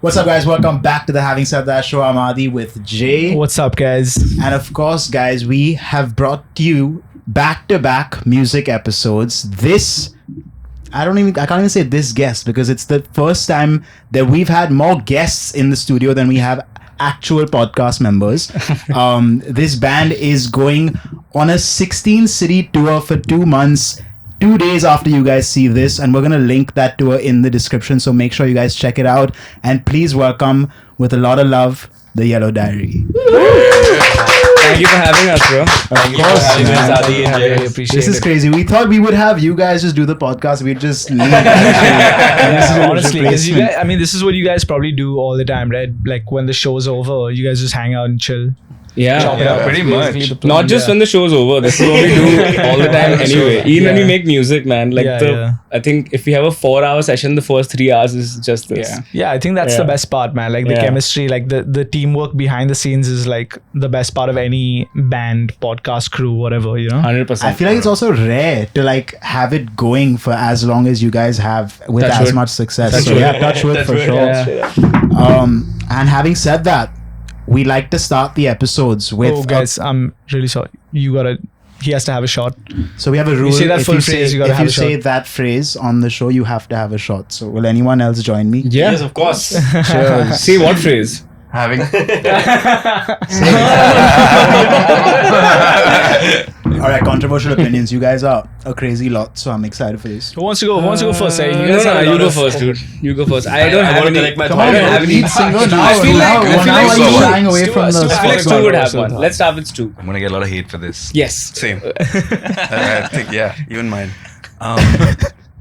What's up, guys? Welcome back to the Having Said That show. I'm Adi with Jay. What's up, guys? And of course, guys, we have brought you back-to-back music episodes. I can't even say this guest because it's the first time that we've had more guests in the studio than we have actual podcast members. This band is going on a 16-city tour for 2 months. 2 days after you guys see this, and we're going to link that tour in the description, so make sure you guys check it out, and please welcome, with a lot of love, the Yellow Diary. Thank you for having us, bro. Of course, Adi and Jay. Appreciate this is crazy. We thought we would have you guys just do the podcast. We'd just leave. Honestly, because you guys, this is what you guys probably do all the time, right? Like when the show's over, you guys just hang out and chill. Yeah, pretty much. Not just when the show's over. This is what we do all the time anyway. Even when we make music, man. I think if we have a 4-hour session, the first 3 hours is just this. Yeah, I think that's the best part, man. Like the chemistry, like the teamwork behind the scenes is like the best part of any band, podcast, crew, whatever, 100%. I feel like it's also rare to like have it going for as long as you guys have with Touch as wood. much success. Touch So wood. yeah, touch wood for sure. Yeah. And having said that, we like to start the episodes with. Oh, guys, I'm really sorry. He has to have a shot. So we have a rule. You say that if full you phrase, say, you gotta if have you a say shot. that phrase on the show, you have to have a shot. So will anyone else join me? Yeah. Yes, of course. Sure. See what phrase? Having All right, controversial opinions. You guys are a crazy lot, so I'm excited for this. Who wants to go? Who wants to go first? You No, guys have a you lot go of- first, dude. You go first. I don't I have want to any. collect my Come thoughts. on, I don't have any. lead singer now. I feel like now are you Stu- shying away Stu- from Stu- the? I feel like Stu- Stu would have Stu- one. Let's start with Stu. I'm gonna get a lot of hate for this. Yes. Same. I think even mine.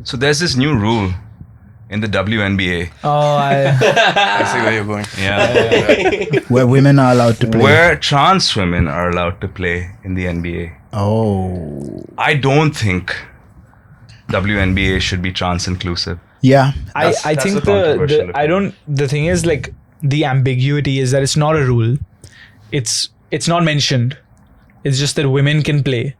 So there's this new rule in the WNBA. I I see where you're going. Yeah. Where women are allowed to play. Where trans women are allowed to play in the NBA. Oh, I don't think WNBA should be trans inclusive. yeah. I That's think a controversial the thing is like the ambiguity is that it's not a rule. It's not mentioned. It's just that women can play.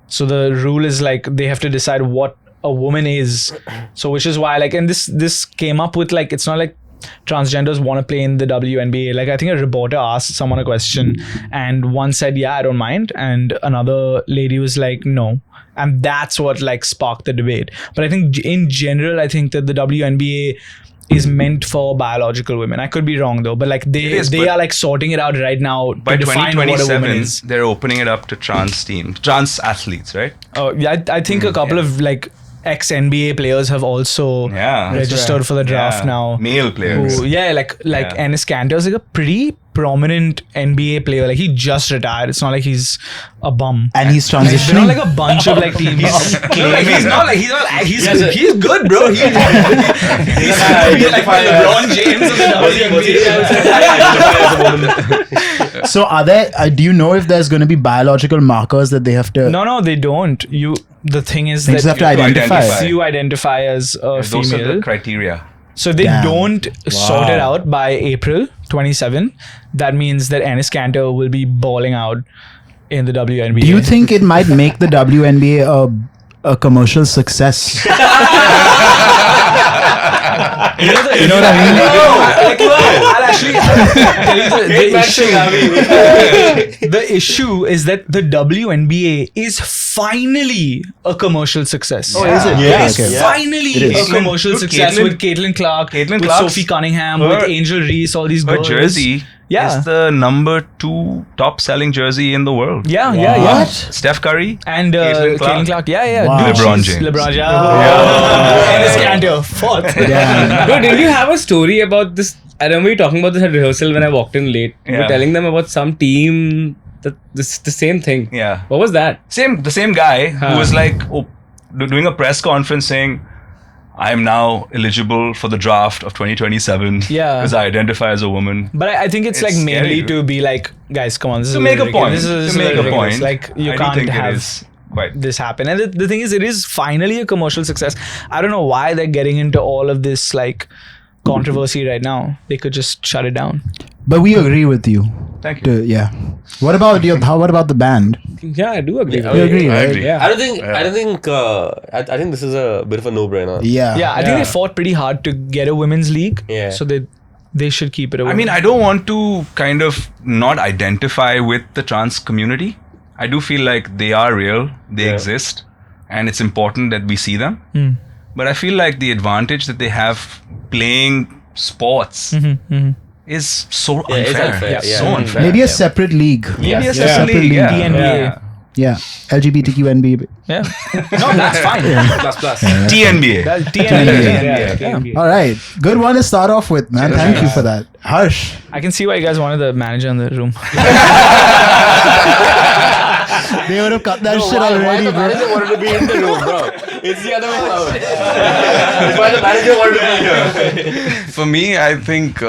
So the rule is like they have to decide what a woman is. So which is why and this came up with it's not like transgenders want to play in the WNBA. I think a reporter asked someone a question and one said, yeah, I don't mind. And another lady was like, no. And that's what sparked the debate. But I think in general, I think that the WNBA is meant for biological women. I could be wrong though, but they are sorting it out right now By to define what a woman 2027, is. they're opening it up to trans athletes, right? Oh yeah, I think a couple of ex-NBA players have also registered for the draft now. Male players. Who, Enes Kanter is a pretty prominent NBA player. He just retired. It's not like he's a bum. And he's Been on transitioning. a bunch of teams. He's good, bro. He's LeBron James of the WNBA. So are there? Do you know if there's going to be biological markers that they have to? No, they don't. The thing is They just have to identify. if you identify as a Those are female, the criteria. so they Damn. don't sort it out by April 27. That means that Enes Kanter will be balling out in the WNBA. Do you think it might make the WNBA a commercial success? You know what I mean? I'll actually tell you the issue is that the WNBA is finally a commercial success. Oh, is it? It is Okay. finally It is. a commercial Dude, success Caitlin- with Caitlin Clark, with Clark's- Sophie Cunningham, her- with Angel Reese, all these Her girls. jersey Yeah. is the number 2 top selling jersey in the world. Yeah. What? Steph Curry. And Caitlin Clark. Caitlin Clark, yeah. Wow. Dude, LeBron she's- James. LeBron James. Yeah. Enes Kanter, fourth. Damn. Bro, didn't you have a story about this? I remember you talking about this at rehearsal when I walked in late. You were Yeah. telling them about some team, the same thing. Yeah. What was that? The same guy Huh. who was doing a press conference saying, I am now eligible for the draft of 2027 Yeah. because I identify as a woman. But I think it's It's mainly scary. to be guys, come on, this is To make a ridiculous. point. This is To make a ridiculous. point. You I do can't think it have is quite. this happen. And the thing is, it is finally a commercial success. I don't know why they're getting into all of this controversy right now. They could just shut it down. But we agree with you. Thank you. Yeah. What about what about the band? Yeah, I do agree. You agree, I right? agree. Yeah. I don't think. I think this is a bit of a no-brainer. Yeah. Yeah, I think they fought pretty hard to get a women's league. Yeah. So they they should keep it away. I mean, I don't want to kind of not identify with the trans community. I do feel like they are real, they exist, and it's important that we see them. But I feel like the advantage that they have playing sports is so unfair. it's unfair, yeah. So unfair. Maybe a separate league. Maybe a Separate separate league. league. Yeah. TNBA. Yeah. LGBTQ NBA. Yeah. No, that's fine. Plus. TNBA. That's TNBA. All right. Good one to start off with, man. Thank you for that. Harsh. I can see why you guys wanted the manager in the room. They would have cut that shit already, the bro. manager wanted to be in the room, bro? It's the other way around. That's why the manager wanted to be here. For me, I think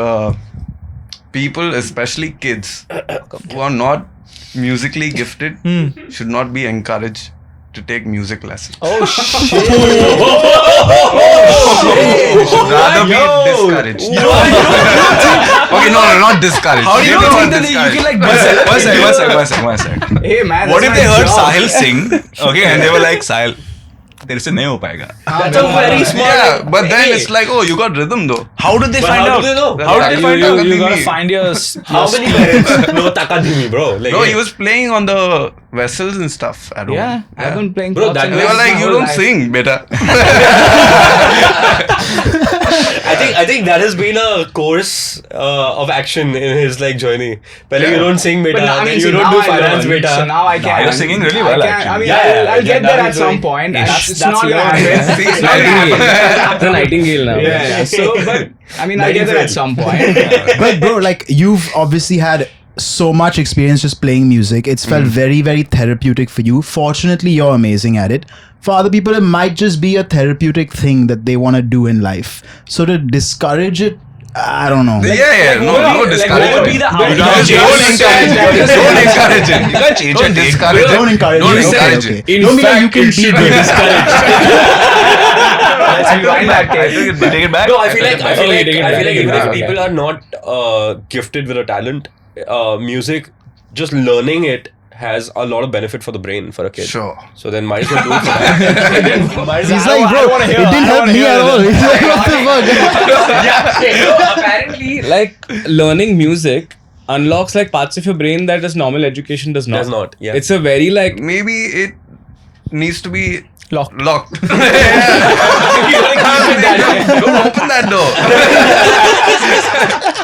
people, especially kids, who are not musically gifted, should not be encouraged to take music lessons. Oh shit! They should rather be discouraged. Okay, no, not discouraged. How do you Really think not that you discouraged. can like one second. Hey man, What if they heard Sahil sing? Okay, and they were like, Sahil, तेरे से नहीं हो पाएगा. That's a very smart. Yeah, but then it's like, oh, you got rhythm though. How did they But find how out? do they know? How did they find out? you gotta find your. How many parents know Takadimi, bro? Like, No, he was playing on the vessels and stuff at home. Yeah, I've been playing. Bro, pots that and And they were pans like, my you whole don't life. sing, beta. I think that has been a course of action in his like journey. But you don't sing beta, But now, I mean, then you see, don't now do I finance learn, beta. so now I can. you're singing really I well, can- actually. I mean, Yeah, I'll get now there you're at some doing point. ish. It's not gonna happen. It's not gonna Nightingale. happen. The Nightingale now. Yeah. So, but I mean, I'll get there at some point. But bro, like you've obviously had so much experience just playing music. It's felt very, very therapeutic for you. Fortunately, you're amazing at it. For other people, it might just be a therapeutic thing that they want to do in life. So to discourage it, I don't know. Yeah, no discouragement. what would be the outcome? Don't encourage it. You can't change it. Discourage it. Don't encourage Don't it. encourage Okay, it. okay. Don't be like you can be good. Let's rewind that tape. Take it back. No, I feel like take it if back. people are not gifted with a talent, music, just learning it has a lot of benefit for the brain for a kid. Sure. So then might as well do it for that. He's like, bro, it didn't help me at all. He's like, what the fuck? Apparently, like learning music unlocks like parts of your brain that this normal education does not. Does not, yeah. It's a very like Maybe it needs to be Locked. locked. Don't open that door.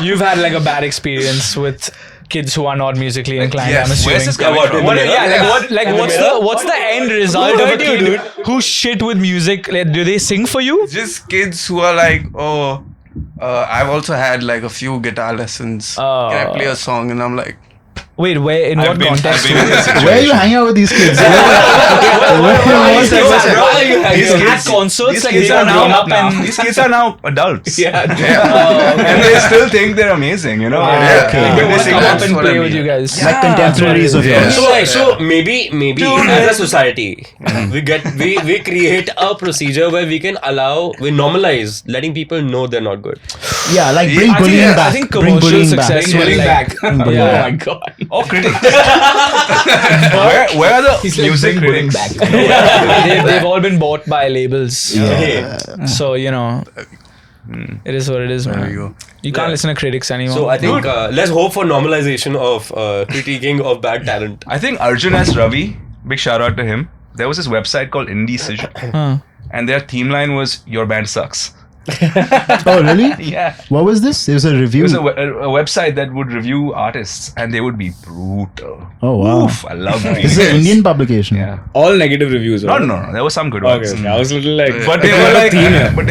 You've had like a bad experience with kids who are not musically inclined. yes. I'm assuming. Where's this coming from? What's the end result of a kid who shit with music? Like, do they sing for you? Just kids who are like, oh, I've also had like a few guitar lessons. Oh. Can I play a song? And I'm like, Wait, where? In what context? Where are you hanging out with these kids? At concerts, These like kids they are are grown now up and these kids are now adults. Yeah. And they still think they're amazing, you know? Yeah. they Okay. want to come up That's and what I play with mean. you guys. Like contemporaries of yours. So maybe as a society, we create a procedure where we normalize letting people know they're not good. Yeah, like bring I think- bullying yeah, back. I think Bring commercial bullying success back. will Bullying like, Bring bullying yeah. back. God. Oh, critics. where are the music critics? They've all been bought by labels. Yeah. So, you know, it is what it is, man. There you go. You can't listen to critics anymore. So I think let's hope for normalization of critiquing of bad talent. I think Arjun S. Ravi, big shout out to him. There was this website called Indecision, and their theme line was "Your band sucks." Oh, really? Yeah. What was this? It was a It review. was a website that would review artists, and they would be brutal. Oh, wow. Oof, I love This is these. an Indian publication. Yeah. all negative reviews. No, right? no, there were some good Okay, ones. I was a little like, But they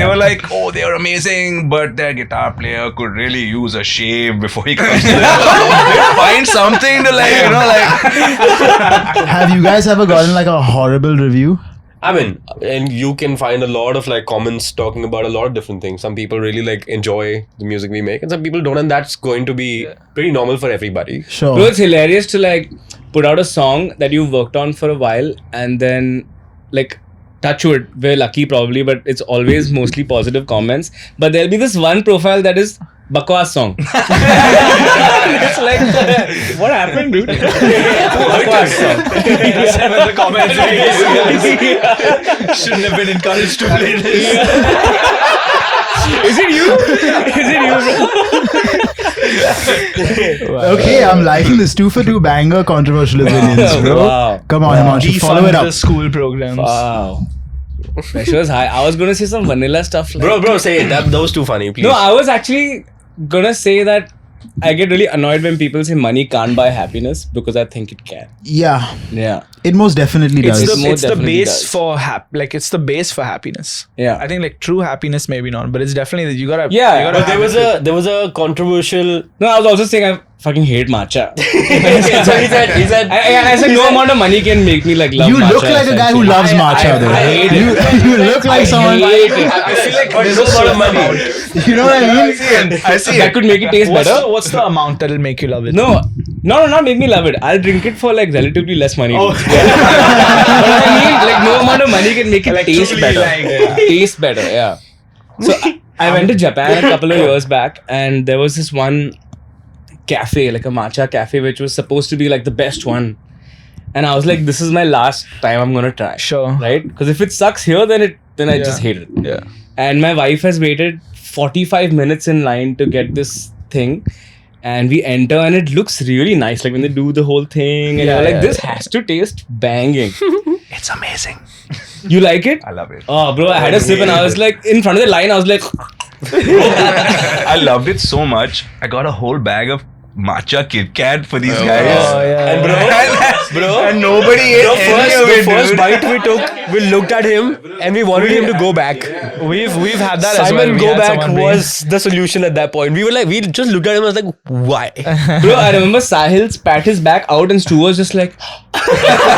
were like, oh, they were amazing, but their guitar player could really use a shave before he comes to the find something to like, you know, like. Have you guys ever gotten like a horrible review? I mean, and you can find a lot of like comments talking about a lot of different things. Some people really like enjoy the music we make, and some people don't, and that's going to be pretty normal for everybody. Sure. Bro, it's hilarious to like put out a song that you've worked on for a while and then like touch wood, we're lucky probably, but it's always mostly positive comments. But there'll be this one profile that is Bakwas song. It's like, what happened, dude? Bakwas song. the comments. Shouldn't have been encouraged to play this. Is it you? Is it you, bro? Okay, I'm liking this 2 for 2 banger controversial opinions, bro. Wow. Come on, Himanshu, follow it Defund up. the school programs. Wow. Pressure was high. I was gonna say some vanilla stuff. Like, Bro, say it. That was too funny, please. no, I was actually gonna say that I get really annoyed when people say money can't buy happiness because I think it can. Yeah, Yeah. it most definitely does. It's the, Most it's the definitely base does. for it's the base for happiness. Yeah. I think like true happiness maybe not, but it's definitely that you gotta. Yeah, you gotta But there was a controversial. No, I was also saying I fucking hate matcha. So he said I said no amount of money can make me like love You matcha. look like a guy who loves matcha, though. I hate it. You look like someone. hate it. I feel like there's a lot of money. You know what I mean? I see That it. could make it taste better. What's the amount that'll make you love it? No, not make me love it. I'll drink it for like relatively less money. Oh. But I mean, like no amount of money can make it Like, taste truly, better. like, yeah. Taste better, yeah. So I went to Japan a couple of years back, and there was this one cafe, like a matcha cafe, which was supposed to be like the best one. And I was like, this is my last time I'm gonna try. Sure. Right? Because if it sucks here, then I just hate it. Yeah. And my wife has waited 45 minutes in line to get this thing. And we enter and it looks really nice. Like when they do the whole thing and Yeah, you're like, yeah, this has to taste banging. It's amazing. You like it? I love it. Oh, bro, I had a sip and I was like, in front of the line, I was like, I loved it so much. I got a whole bag of matcha Kit Kat for these guys. Oh, yeah. And bro, And nobody ate the any of it, first dude. bite we took, we looked at him and we wanted him to go back. We've had that as well. Simon We go had back someone bring- was the solution at that point. We were like, we just looked at him and was like, why? bro, I remember Sahil spat his back out and Stu was just like,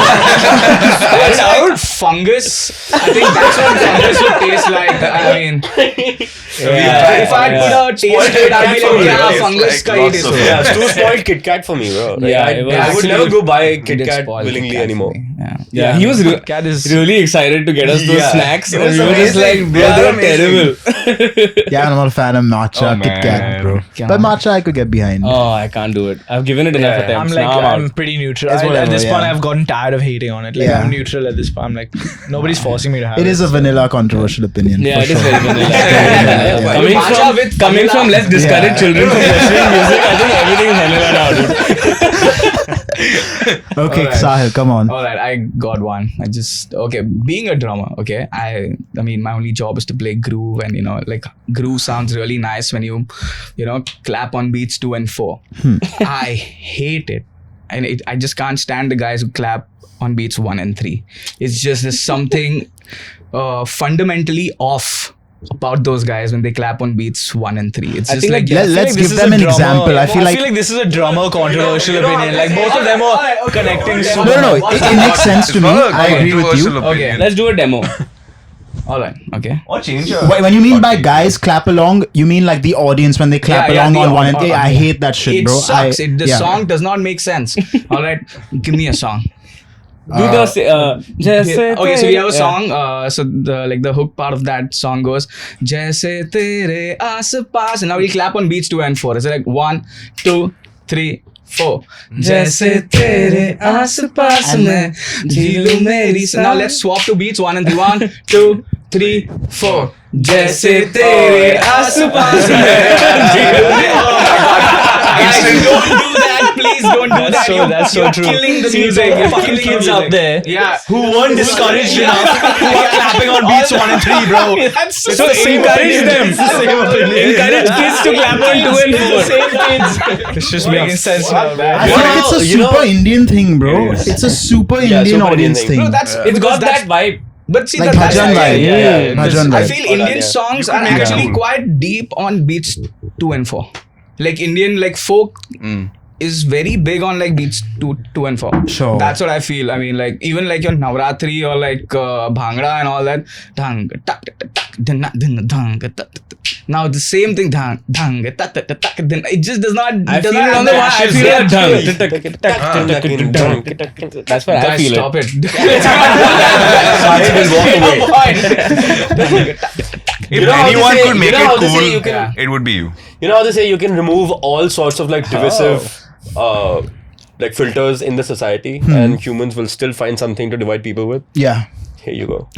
That's like fungus. I think that's what fungus would taste like. I mean, if I put a taste to it, I'd be like, yeah, fungus ka hi taste hoga. Yeah, Stu spoiled Kit Kat for me, bro. Like, Yeah, I it was would actually- never go buy Kit did Kat spoil willingly Kit Kat for anymore. me. Yeah. yeah, he was Cat is really excited to get us those Yeah. snacks. It And was we were just amazing. like, bro, Yeah, they're amazing. terrible. Yeah, I'm not a fan of matcha Oh, Kit Kat, man. bro. Come But on. matcha I could get behind. Oh, I can't do it. I've given it enough Yeah. attempts. I'm like, now I'm out. pretty neutral. It's At whatever, this point, yeah. I've gotten tired of hating on it. Like, Yeah. I'm neutral at this point. I'm like, nobody's forcing me to have It is a vanilla controversial opinion. Yeah, for it is sure. very vanilla. Yeah. Coming from less discouraged Yeah. children from Western music, I think everything is vanilla now, dude. Okay, Alright. Sahil, come on. All right, I got one. Being a drummer, okay, I mean, my only job is to play groove, and like groove sounds really nice when you clap on beats 2 and 4. I hate it, and I just can't stand the guys who clap on beats 1 and 3. It's just there's something fundamentally off about those guys when they clap on beats 1 and 3. It's I just think, like, like, Let's this give is them a an drummer- example. I feel like this is a drummer controversial opinion. Like both of them are connecting. So no, it makes sense to It's me. not a I agree with controversial you. opinion. Let's do a demo. all right, okay. Or change When you mean by guys clap along, you mean like the audience when they clap along the on one audience. and I hate that shit, It bro. sucks. The yeah. song does not make sense. All right, give me a song. Do the Jaise Okay, so we have a yeah. song. So the hook part of that song goes Jaise tere aas paas. And now we clap on beats 2 and 4. It's like 1, 2, 3, 4. Jaise tere aas paas mein jeelu meri. So now let's swap to beats 1 and 3. 1, 2, 3, 4. Jaise tere aas paas mein jeelu meri. Guys, don't do that. Please don't do that. That's so You're true. killing the See, music. the You're fucking killing kids the out music. there Yeah. who weren't discouraged enough who are clapping on beats 1 and 3, bro. So encourage them. It's the same opinion. Encourage kids to clap on 2 and 4. Same kids. It's just making sense now, I man. feel like it's a super Indian thing, bro. It's a super Indian super audience Indian thing. No, that's It's got that vibe. But see, Like that's bhajan vibe. yeah. Bhajan I vibe. feel Indian songs are actually quite deep on beats 2 and 4. Like Indian like folk is very big on like beats 2 and 4. Sure. That's what I feel. I mean, like even like your Navratri or like Bhangra and all that. Dhang tak tak tak tak dun dun dhang tak tak tak. Now the same thing dhang dhang tak tak tak tak. Then it just does not. I does feel not it on have the that I feel feel. it. That's what I Guys, feel. stop it. If know how they anyone say- could make you know how it they say cool, you can- it would be you. You know how they say you can remove all sorts of like divisive like filters in the society and humans will still find something to divide people with? Yeah. Here you go.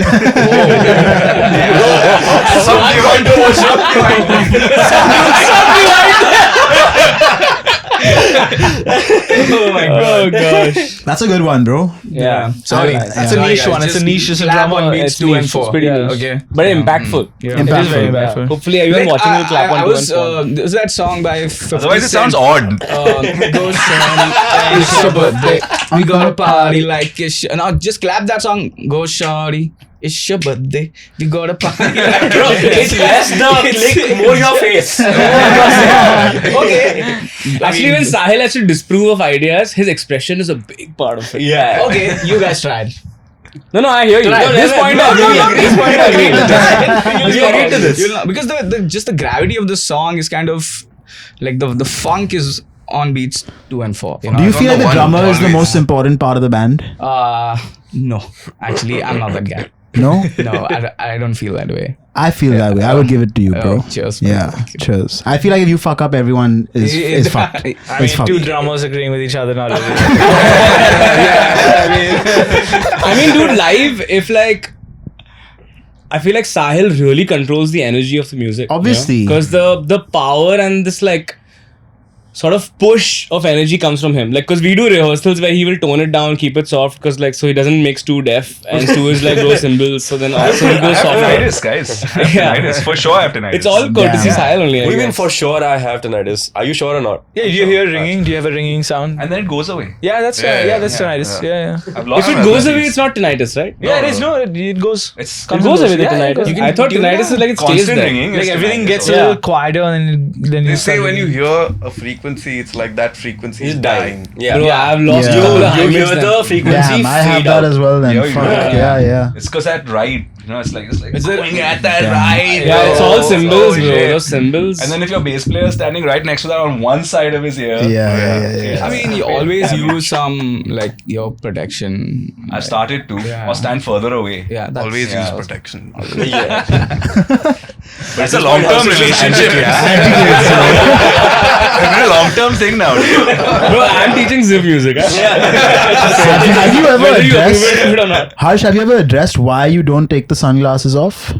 Oh my god. Oh gosh. That's a good one, bro. Yeah. Sorry, Yeah. that's a Sorry, niche one. It's a niche. It's a clap drama. on beats It's 2 and niche. 4. It's pretty niche. Okay. But impactful. Yeah. Impactful. It is very Yeah. impactful. Hopefully everyone Like, watching will clap on I 2 was, and 4. there's that song by 50 Otherwise, it Cent, sounds odd. Go Shorty, it's your birthday. We gonna party like it's your... Now just clap that song. Go Shorty, it's your birthday. We gotta party like Bro, it's less the click, more your face. Okay. Actually, when Sahil has to disprove of ideas, his expression is a big part of it. Yeah. Okay, you guys tried. No, I hear you. No, At this point, I agree. This point, I agree. You'll agree to this. You'll not, because just the gravity of the song is kind of like the funk is on beats 2 and 4. You know? Do you don't feel like know the one drummer is the always. most important part of the band? No, actually, I'm not that guy. No? No, I don't feel that way. I feel that way. I would give it to you, bro. Cheers. man. Yeah, cheers. I feel like if you fuck up, everyone is fucked. I It's mean, fucked. 2 drummers agreeing with each other, not really. I mean, dude, live, if like, I feel like Sahil really controls the energy of the music. Obviously. Because the power and this like sort of push of energy comes from him. Like, because we do rehearsals where he will tone it down, keep it soft, because like, so he doesn't mix too deaf and Stu is like low cymbals. So then also he I goes have softer. tinnitus, guys. I have Yeah. tinnitus. For sure, I have tinnitus. It's all courtesy Yeah. Sahil only. I What do you mean guess. for sure I have tinnitus? Are you sure or not? Yeah, do you hear ringing? Do you have a ringing sound? And then it goes away. Yeah, that's yeah, tinnitus. Yeah. I've lost If it my goes abilities. away, it's not tinnitus, right? Yeah, it is. No, it goes. It's It comes goes and away with Yeah, it tinnitus. goes. I thought tinnitus is like it stays constant there. ringing. Like is everything tinnitus gets a also. little quieter and then They you say start when you ringing. hear a frequency, it's like that frequency is dying. Yeah. Bro, I've lost Yeah. a couple of You high hear mids the then. frequency Damn, I have fade that out. as well then. Yeah, you Fuck. do. Yeah. It's because that ride, it's like Is it- going at that Yeah. ride. Yeah, it's all cymbals, bro. shit. Those cymbals. And then if your bass player is standing right next to that on one side of his ear, Yeah. I mean, you always use some like your protection. I started to Yeah. or stand further away. Yeah, that's Always Yeah. use protection. Yeah. That's a long-term relationship, yeah. It's a long-term thing now. Bro, I'm teaching Ziv music. Huh? Have you ever Whether you approve addressed, it or not. Harsh, have you ever addressed why you don't take the sunglasses off?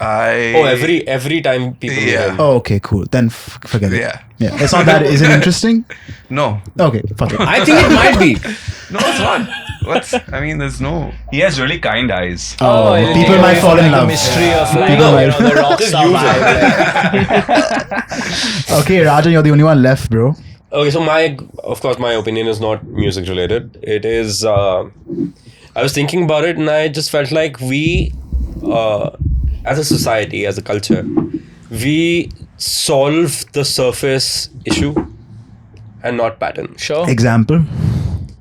Oh, every time people meet Yeah. him. Oh, okay, cool. Then forget it. Yeah. Yeah. It's not that. Is it interesting? No. Okay, fuck it. I think it might be. No, it's not. I mean, there's no. He has really kind eyes. Oh, it'll people take might away fall from, in like, love. The mystery of like, People might- the rock star vibe. Okay, Rajan, you're the only one left, bro. Okay, so of course, my opinion is not music related. It is. I was thinking about it, and I just felt like we, as a society, as a culture, we solve the surface issue and not pattern. Sure. Example.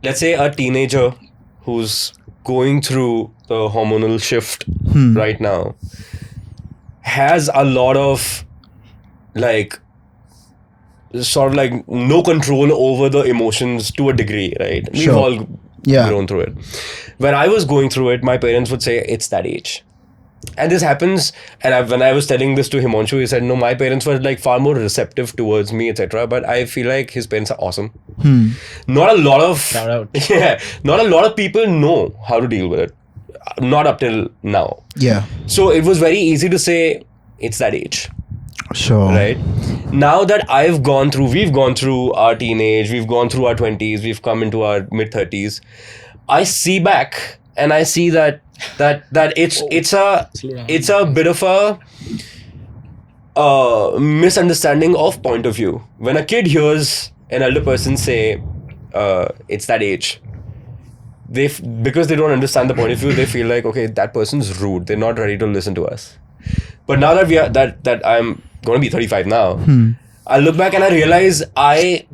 Let's say a teenager who's going through the hormonal shift right now has a lot of like sort of like no control over the emotions to a degree, right? We've Sure. all Yeah. grown through it. When I was going through it, my parents would say it's that age. And this happens, and when I was telling this to Himanshu, he said, no, my parents were like far more receptive towards me, etc. But I feel like his parents are awesome. Not a lot of Shout out. Yeah, not a lot of people know how to deal with it. Not up till now. Yeah. So it was very easy to say it's that age, Sure. right? Now that we've gone through our teenage, we've gone through our 20s, we've come into our mid 30s. I see back and I see that it's a bit of a misunderstanding of point of view. When a kid hears an elder person say it's that age, because they don't understand the point of view, they feel like, okay, that person's rude, they're not ready to listen to us. But now that that I'm going to be 35 now, I look back and I realize I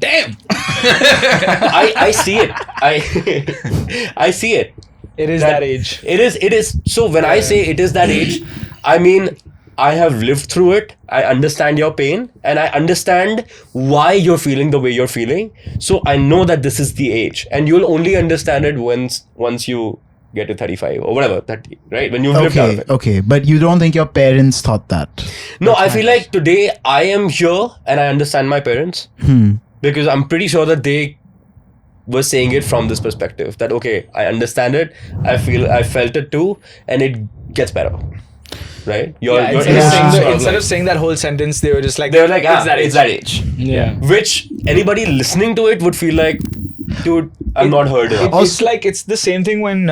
see it. I see it. It is that age. It is. So when I say it is that age, I mean, I have lived through it. I understand your pain and I understand why you're feeling the way you're feeling. So I know that this is the age, and you'll only understand it once you get to 35 or whatever, 30, right? When you've lived out of it. Okay. But you don't think your parents thought that? No, I feel like today I am here and I understand my parents because I'm pretty sure that they was saying it from this perspective that okay, I understand it, I felt it too, and it gets better, right? Instead of saying that whole sentence, they were just like, they were like, it's that age. Yeah. Which anybody listening to it would feel like, dude, I'm not heard enough. It's like it's the same thing when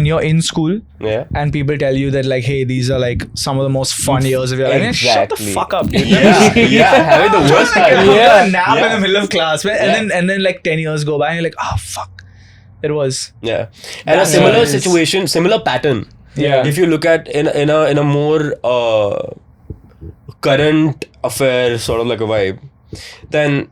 you're in school Yeah. and people tell you that like, hey, these are like some of the most fun years of your life. Shut the Exactly. fuck up, dude. Yeah, having the worst time. Yeah, nap in the middle of class, and then like 10 years go by and you're like, oh fuck, it was. Yeah, and That's a similar what it is. situation, similar pattern. Yeah. If you look at in a more current affair sort of like a vibe, then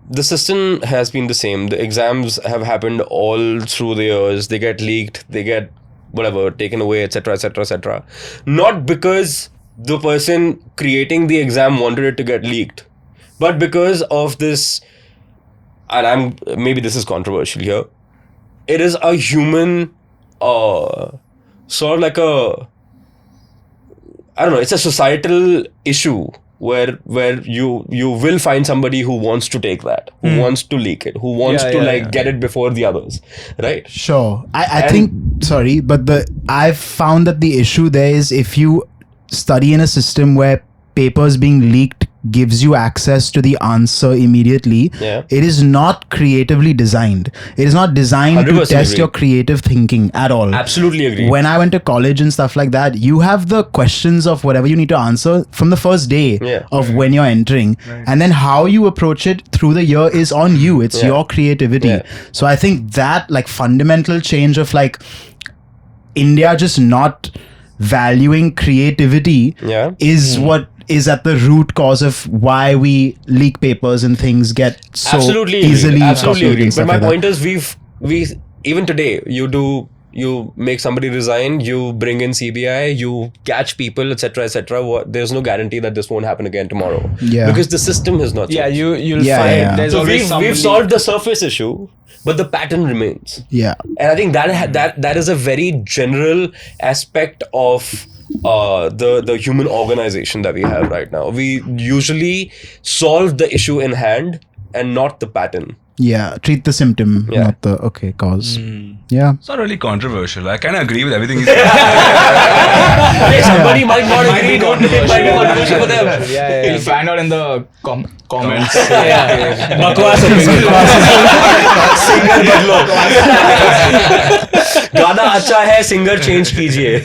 the system has been the same. The exams have happened all through the years. They get leaked. They get whatever taken away, etc., etc., etc. Not because the person creating the exam wanted it to get leaked, but because of this. And maybe this is controversial here. It is a human, sort of like I don't know. It's a societal issue where you will find somebody who wants to take that, who wants to leak it, who wants to get it before the others, right? Sure. I think, sorry, but I've found that the issue there is if you study in a system where papers being leaked gives you access to the answer immediately, it is not creatively designed. It is not designed to 100% test agree. your creative thinking at all. Absolutely agree. When I went to college and stuff like that, you have the questions of whatever you need to answer from the first day of when you're entering. And then how you approach it through the year is on you. It's your creativity. Yeah. So I think that like fundamental change of like India just not valuing creativity is what is at the root cause of why we leak papers and things get so easily absolutely copied agree. and stuff But my like that. point is we even today you make somebody resign, you bring in CBI, you catch people, etc., etc. There's no guarantee that this won't happen again tomorrow. Yeah. Because the system has not changed. Yeah, you'll Yeah, find yeah. there's So always somebody. we've solved the surface issue, but the pattern remains. Yeah. And I think that is a very general aspect of the human organization that we have right now. We usually solve the issue in hand and not the pattern. Yeah. Treat the symptom, not the cause. Yeah. It's not really controversial. I kind of agree with everything he said. Hey, somebody might not agree, it might be controversial for them. You'll find out in the comments. Bakwas opinion. Singer बदलो गाना अच्छा है singer change कीजिए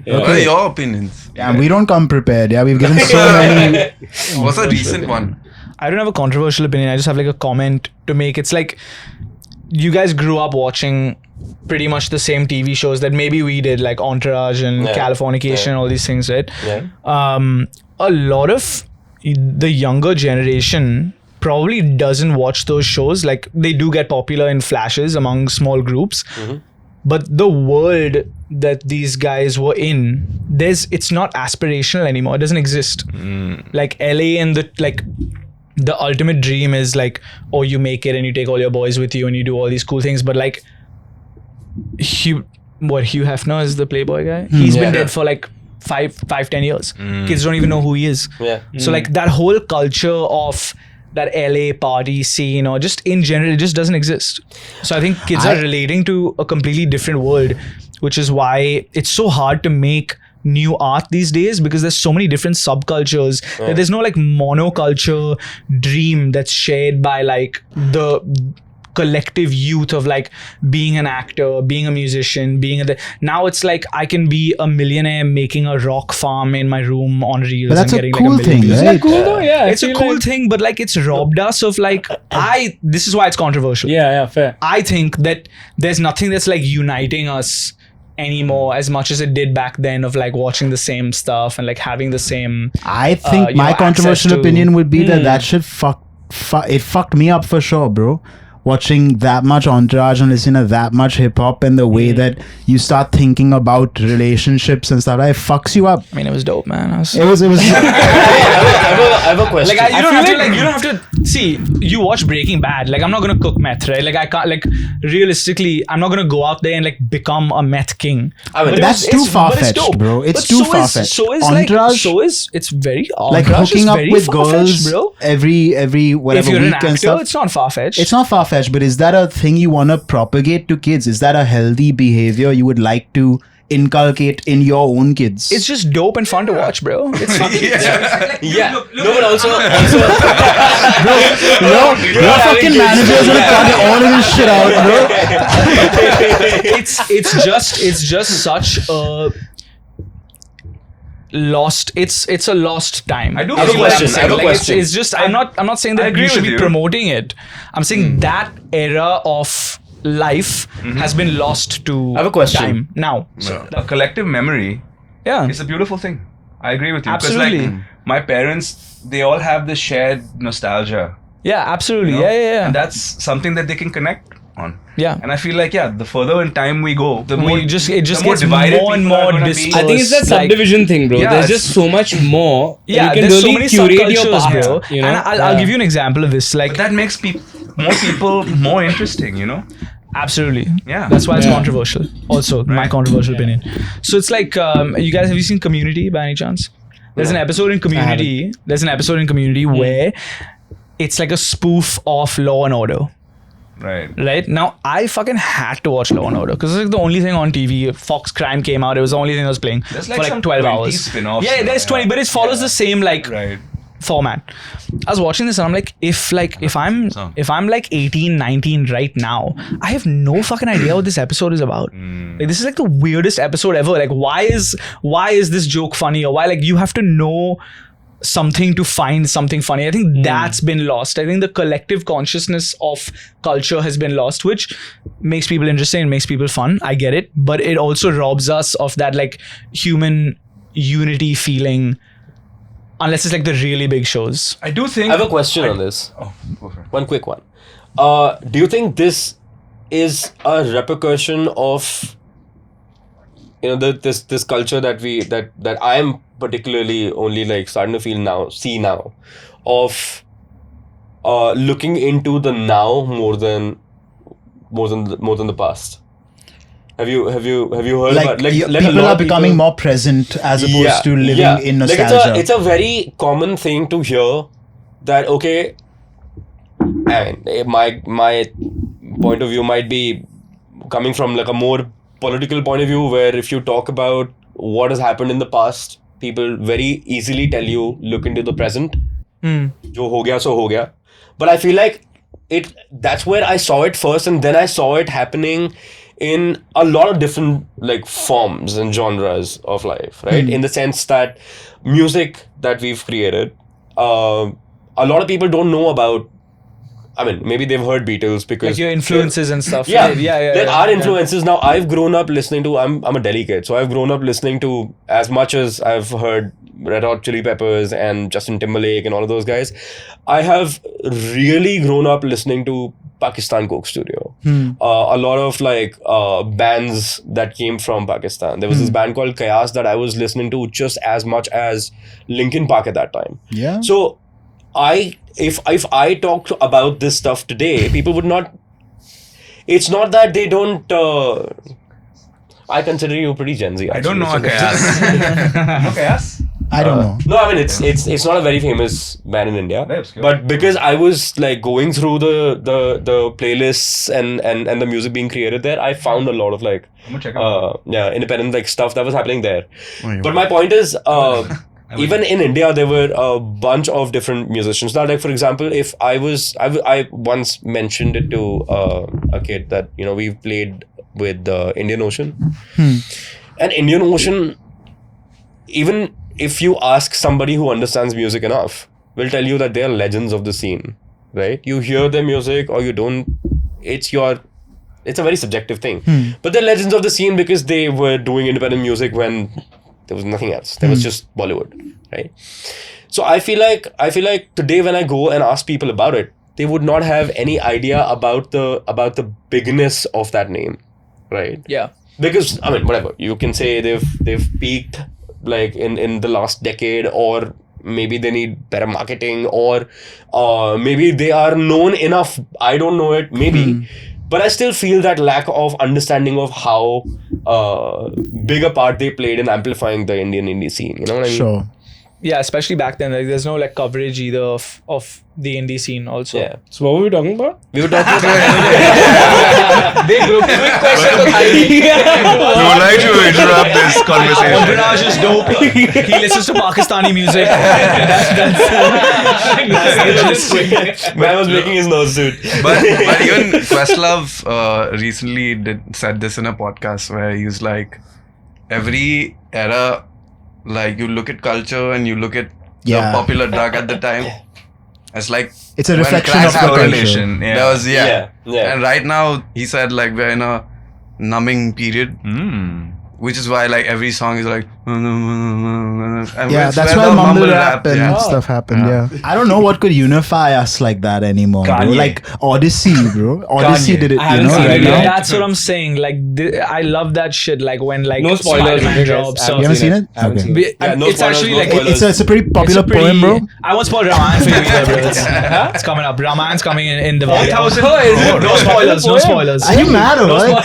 What are your opinions? Yeah, we don't come prepared. Yeah, we've given so many. What's a recent one? I don't have a controversial opinion. I just have like a comment to make. It's like you guys grew up watching pretty much the same TV shows that maybe we did, like Entourage and Californication, all these things, right? A lot of the younger generation probably doesn't watch those shows. Like they do get popular in flashes among small groups, but the world that these guys were in, it's not aspirational anymore. It doesn't exist. Like LA and the ultimate dream is like, oh, you make it and you take all your boys with you and you do all these cool things. But like Hugh Hefner is the Playboy guy. He's been dead for like 5-10 years. Kids don't even know who he is. So like that whole culture of that LA party scene or just in general, it just doesn't exist. So I think kids are relating to a completely different world, which is why it's so hard to make new art these days, because there's so many different subcultures that there's no like monoculture dream that's shared by like the collective youth of like being an actor, being a musician, now it's like I can be a millionaire making a rock farm in my room on Reels. But that's and a getting cool like 1 million thing, views. right? Cool though, yeah. It's a cool thing, but like it's robbed us of like this is why it's controversial. Yeah, fair. I think that there's nothing that's like uniting us anymore as much as it did back then, of like watching the same stuff and like having the same I think my controversial opinion would be that shit fucked me up for sure, bro. Watching that much Entourage and listening to that much hip hop and the way that you start thinking about relationships and stuff, it fucks you up. I mean, it was dope, man. It was I have a question. Like you don't have to see. You watch Breaking Bad. Like I'm not gonna cook meth, right? Like I can't. Like realistically, I'm not gonna go out there and like become a meth king. I mean, But that's it's- too far-fetched, but it's dope. bro. It's But too so is- far-fetched. So is Entourage- it's very like Entourage is hooking up very with far-fetched, girls bro. every whatever If you're an week and actor, stuff. it's not far-fetched. It's not far-fetched. far-fetched, but is that a thing you want to propagate to kids? Is that a healthy behavior you would like to inculcate in your own kids? It's just dope and fun to watch, bro. It's fun. Yeah. No, but also Your fucking managers gonna cut all of this shit out, bro. it's just such a lost. It's a lost time. I do Is feel what like- I'm saying. I have a Like, question. It's just I'm not saying I that agree you should with be you. promoting it. I'm saying that era of life has been lost to I have a question. time now. A collective memory Yeah. is a beautiful thing. I agree with you. 'Cause, Absolutely. like, my parents, they all have this shared nostalgia. Yeah, absolutely. you know? Yeah. And that's something that they can connect on. Yeah. And I feel like, the further in time we go, the more it just the gets divided more and people are more gonna be. dispersed. I think it's that Like- subdivision thing, bro. Yeah, There's it's- just so much more. Yeah, you can there's really so many curate your subcultures, path, bro. you know? And I'll give you an example of this. Like, But that makes more people more interesting, you know? absolutely. Yeah. That's why it's controversial. Also, my controversial opinion. So it's like, you guys, have you seen Community by any chance? There's an episode in Community. There's an episode in Community where it's like a spoof of Law and Order. Right. Right now, I fucking had to watch Law and Order because it's like the only thing on TV. Fox Crime came out; it was the only thing I was playing There's for like like some 12 20 hours. spin-offs Yeah, now, there's 20, but it follows the same like Right. format. I was watching this and I'm like, if I'm like 18, 19 right now, I have no fucking idea what this episode is about. Like, this is like the weirdest episode ever. Like, why is this joke funny, or why, like, you have to know something to find something funny. I think that's been lost. I think the collective consciousness of culture has been lost, which makes people interesting and makes people fun. I get it, but it also robs us of that like human unity feeling, unless it's like the really big shows. I do think. I have a question on this. Oh, go for it. One quick one. Do you think this is a repercussion of this culture that I'm particularly only like starting to see now of looking into the now more than the past? Have you heard about Like, like a people lot are of becoming more present as opposed to living in nostalgia. Like it's a very common thing to hear that, okay, I mean, my point of view might be coming from like a more political point of view, where if you talk about what has happened in the past, people very easily tell you, look into the present. Jo ho gaya so ho gaya. But I feel like that's where I saw it first, and then I saw it happening in a lot of different like forms and genres of life, right? In the sense that music that we've created, a lot of people don't know about. I mean, maybe they've heard Beatles because Like your influences and stuff. yeah, yeah. there are influences. Now I've grown up listening to. I'm a Delhi kid, so I've grown up listening to, as much as I've heard Red Hot Chili Peppers and Justin Timberlake and all of those guys, I have really grown up listening to Pakistan Coke Studio. A lot of like bands that came from Pakistan. There was this band called Kayas that I was listening to just as much as Linkin Park at that time. Yeah. So if I talk about this stuff today, people would not. It's not that they don't. I consider you pretty Gen Z. I Actually, don't know so- Akayas. No Akayas? I don't know. No, I mean it's not a very famous band in India, Very obscure. but because I was like going through the playlists and the music being created there, I found a lot of like I'm gonna check it out. independent like stuff that was happening there. yeah. But my point is, even in India, there were a bunch of different musicians. Now, like for example, if I once mentioned it to a kid that we've played with Indian Ocean, and Indian Ocean, even if you ask somebody who understands music enough, will tell you that they are legends of the scene, right? You hear their music or you don't, it's a very subjective thing. But they're legends of the scene because they were doing independent music when there was nothing else. There was just Bollywood, right? So I feel like today when I go and ask people about it, they would not have any idea about the bigness of that name, right? Yeah. Because I mean, whatever you can say, they've peaked like in the last decade, or maybe they need better marketing, or maybe they are known enough. I don't know it, maybe. But I still feel that lack of understanding of how big a part they played in amplifying the Indian indie scene. You know what I mean? Sure. yeah, especially back then, like there's no like coverage either of the indie scene also. Yeah. So what were we talking about? We were talking about Quick question to Heidi. We would like to interrupt this conversation. Raj is dope. He listens to Pakistani music. That's man was making his nose suit. but even Questlove recently said this in a podcast where he was like, every era, like you look at culture and you look at Yeah. the popular drug at the time. It's like It's a when reflection crack of the happened, correlation. There was Yeah. And right now he said like we're in a numbing period, which is why like every song is like and Yeah, it's that's where why the mumble rap and yeah. stuff happened. Yeah. I don't know what could unify us like that anymore, bro. Kanye. Like Odyssey, bro. Odyssey Kanye. did it, I you haven't know, seen right it yet. now. That's what I'm saying. Like, I love that shit. Like when like No spoilers. Spider-Man okay, guys. drops. I So You haven't seen it? I haven't Okay. seen it. Yeah, no it's spoilers, actually no like spoilers. It's a pretty popular it's a pretty, poem, bro. I won't spoil Ramayana for you either, bro. It's coming up. Ramayan's coming in the volume. 1,000 No spoilers. No spoilers. Are you mad or what?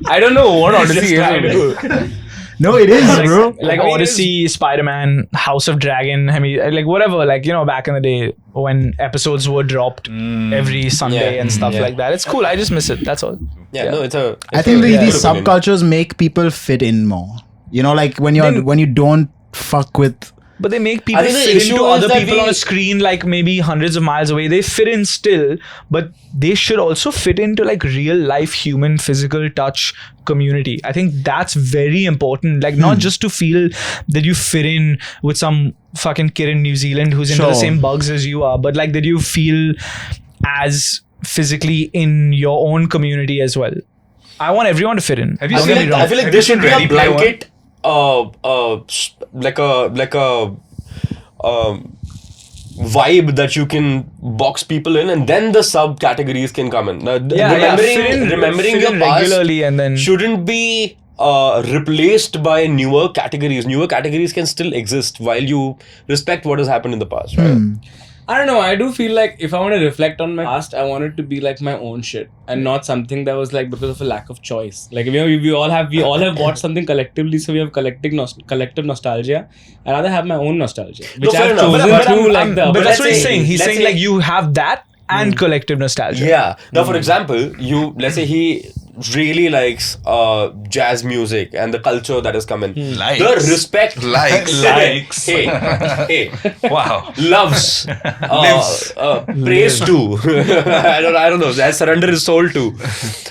I don't know what Odyssey is. No, it is, bro. Like Odyssey, Spider-Man, House of Dragon. I mean, like whatever. Like back in the day when episodes were dropped every Sunday Yeah. and stuff like that. It's cool. I just miss it. That's all. Yeah, no, it's a. I think these good opinion. subcultures make people fit in more. You know, like when you don't fuck with. But they make people I think the fit issue into is other that people on we- a screen, like maybe hundreds of miles away. They fit in still, but they should also fit into like real life, human, physical touch community. I think that's very important. Like not just to feel that you fit in with some fucking kid in New Zealand who's into the Sure. same bugs as you are, but like that you feel as physically in your own community as well. I want everyone to fit in. Have you I Don't feel get like, me wrong. I feel like Have there you seen should be a Ready Player One? blanket, like a vibe that you can box people in, and then the subcategories can come in. Now, remembering fit your in past regularly and then shouldn't be replaced by newer categories. Newer categories can still exist while you respect what has happened in the past, right? I don't know. I do feel like if I want to reflect on my past, I want it to be like my own shit and not something that was like because of a lack of choice. Like we all have watched something collectively, so we have collective nostalgia. I'd rather have my own nostalgia, which fair I've enough. chosen But through like the. But that's what he's say- saying. He's let's saying say- like you have that and collective nostalgia. Yeah. Now, for example, let's say he really likes jazz music and the culture that has come in. Likes. The respect. Likes. Likes. Hey. Wow. Loves. Praise to. I don't know. That surrender his soul to.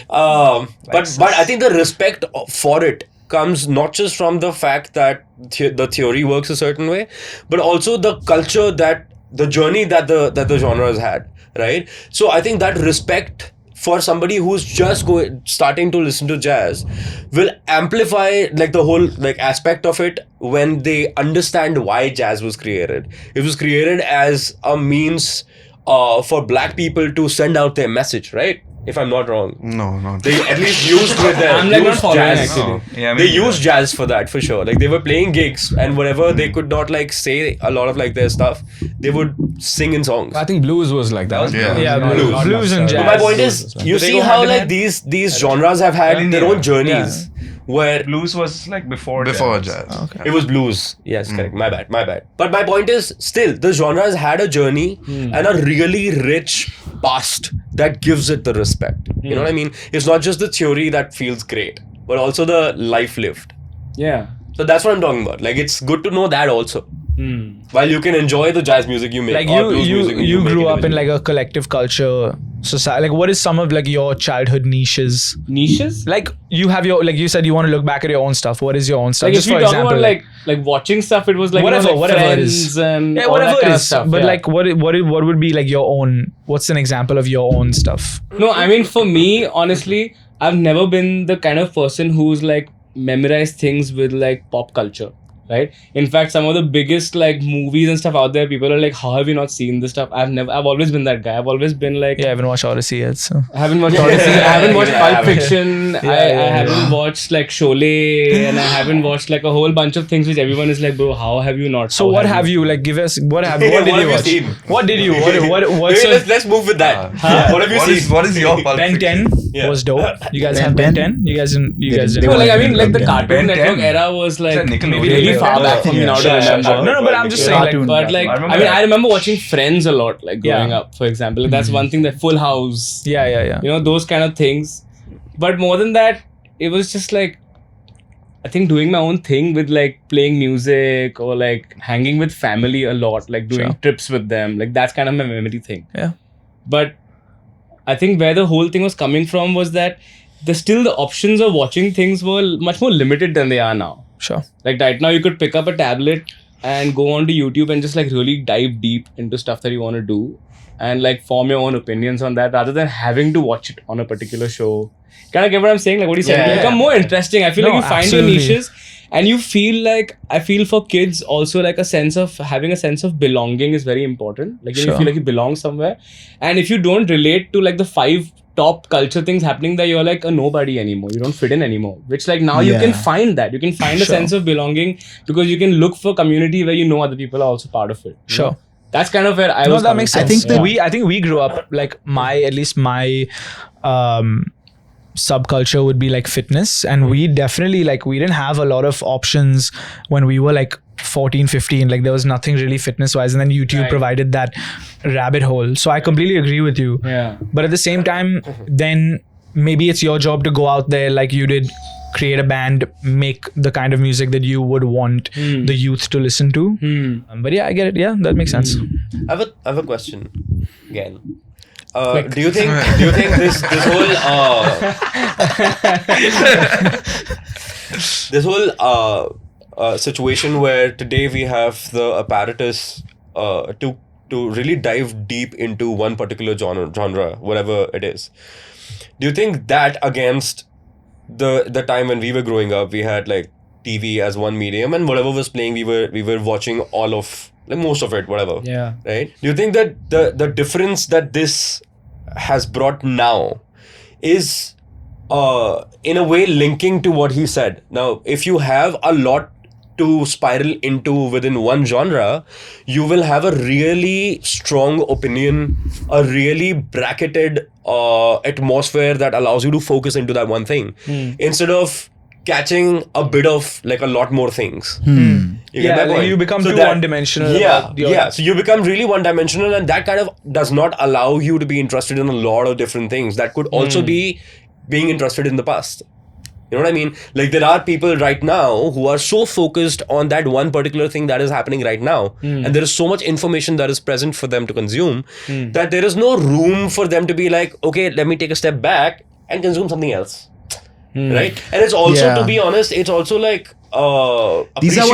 But I think the respect for it comes not just from the fact that the theory works a certain way, but also the culture the journey that the genre has had, right? So I think that respect for somebody who's just starting to listen to jazz will amplify like the whole like aspect of it when they understand why jazz was created. It was created as a means for black people to send out their message, right? If I'm not wrong. No. They at least used with their I'm like not used following jazz. actually. Yeah, They used jazz for that for sure. Like they were playing gigs and whatever they could not like say a lot of like their stuff, they would sing in songs. I think blues was like that. Yeah. Yeah, blues and jazz. But my point is, you see how like these genres have had their own journeys. Where Blues was like before jazz. it was blues. Yes, correct. My bad. But my point is, still, the genre has had a journey and a really rich past that gives it the respect. You know what I mean? It's not just the theory that feels great, but also the life lived. Yeah. So that's what I'm talking about. Like, it's good to know that also. While you can enjoy the jazz music you make, Like or blues music you make grew up in individually. like a collective culture society. Like what is some of like your childhood niches? Niches? Like you have your, like you said, you want to look back at your own stuff. What is your own stuff? Like Just if you for talk example, about like watching stuff, it was like whatever, like whatever it Friends is. and Yeah, all whatever that it kind of is. stuff. But yeah. like what would be like your own? What's an example of your own stuff? No, I mean for me, honestly, I've never been the kind of person who's like memorized things with like pop culture. Right. In fact, some of the biggest like movies and stuff out there, people are like, "How have you not seen this stuff?" I've always been that guy. I've always been like, Yeah, I haven't watched Odyssey yet. So I haven't watched Odyssey. I haven't watched Yeah, Pulp I haven't. Fiction. I haven't watched like Sholay, and I haven't watched like a whole bunch of things which everyone is like, "Bro, how have you not?" So How what have you like? Give us what did What you have you watch? seen? What did you? What's Maybe your let's move with that. What have you seen? What is your Pulp Ben Fiction? 10? Yeah. was dope. You guys have Ben Ben 10. You guys didn't. No, like I mean, like the Yeah. Cartoon Ben Network 10. era was like It's a Nickelodeon. maybe really far back for me now to remember. No, but I'm just saying, like, Cartoon. But like, I I remember mean, that. I remember watching Friends a lot, like growing Yeah. up, for example. Like, that's one thing, that Full House, yeah. you know, those kind of things. But more than that, it was just like, I think doing my own thing with like playing music or like hanging with family a lot, like doing Sure. trips with them. Like that's kind of my memory thing. Yeah. But I think where the whole thing was coming from was that the options of watching things were much more limited than they are now. Sure. Like right now, you could pick up a tablet and go onto YouTube and just like really dive deep into stuff that you want to do and like form your own opinions on that rather than having to watch it on a particular show. Kind of get what I'm saying? Like what you said, it become more interesting. I feel No, like you find absolutely. your niches and you feel like, I feel for kids also like having a sense of belonging is very important. Like you Sure. feel like you belong somewhere. And if you don't relate to like the 5 top culture things happening there, you're like a nobody anymore. You don't fit in anymore. Which like now you Yeah. can find that. You can find a Sure. sense of belonging because you can look for community where you know other people are also part of it. you Sure. know? That's kind of where I No, was. that coming makes from. sense. think I think we grew up like at least my subculture would be like fitness, and we definitely like we didn't have a lot of options when we were like 14, 15. Like there was nothing really fitness wise, and then YouTube Right. provided that rabbit hole. So I completely agree with you. Yeah. But at the same time, then maybe it's your job to go out there like you did, create a band, make the kind of music that you would want the youth to listen to. But yeah, I get it. Yeah, that makes sense. I have a question again. Do you think this whole situation where today we have the apparatus to really dive deep into one particular genre, whatever it is, do you think that against the time when we were growing up, we had like TV as one medium and whatever was playing, we were watching all of, like most of it, whatever. Yeah. Right? Do you think that the difference that this has brought now is in a way linking to what he said? Now, if you have a lot to spiral into within one genre, you will have a really strong opinion, a really bracketed atmosphere that allows you to focus into that one thing instead of catching a bit of like a lot more things. You get Yeah, my like point? you become too that- one-dimensional Yeah, about your- yeah. So you become really one-dimensional, and that kind of does not allow you to be interested in a lot of different things that could also be being interested in the past. You know what I mean? Like there are people right now who are so focused on that one particular thing that is happening right now, and there is so much information that is present for them to consume that there is no room for them to be like, okay, let me take a step back and consume something else. Right? And it's also, Yeah. to be honest, it's also like These are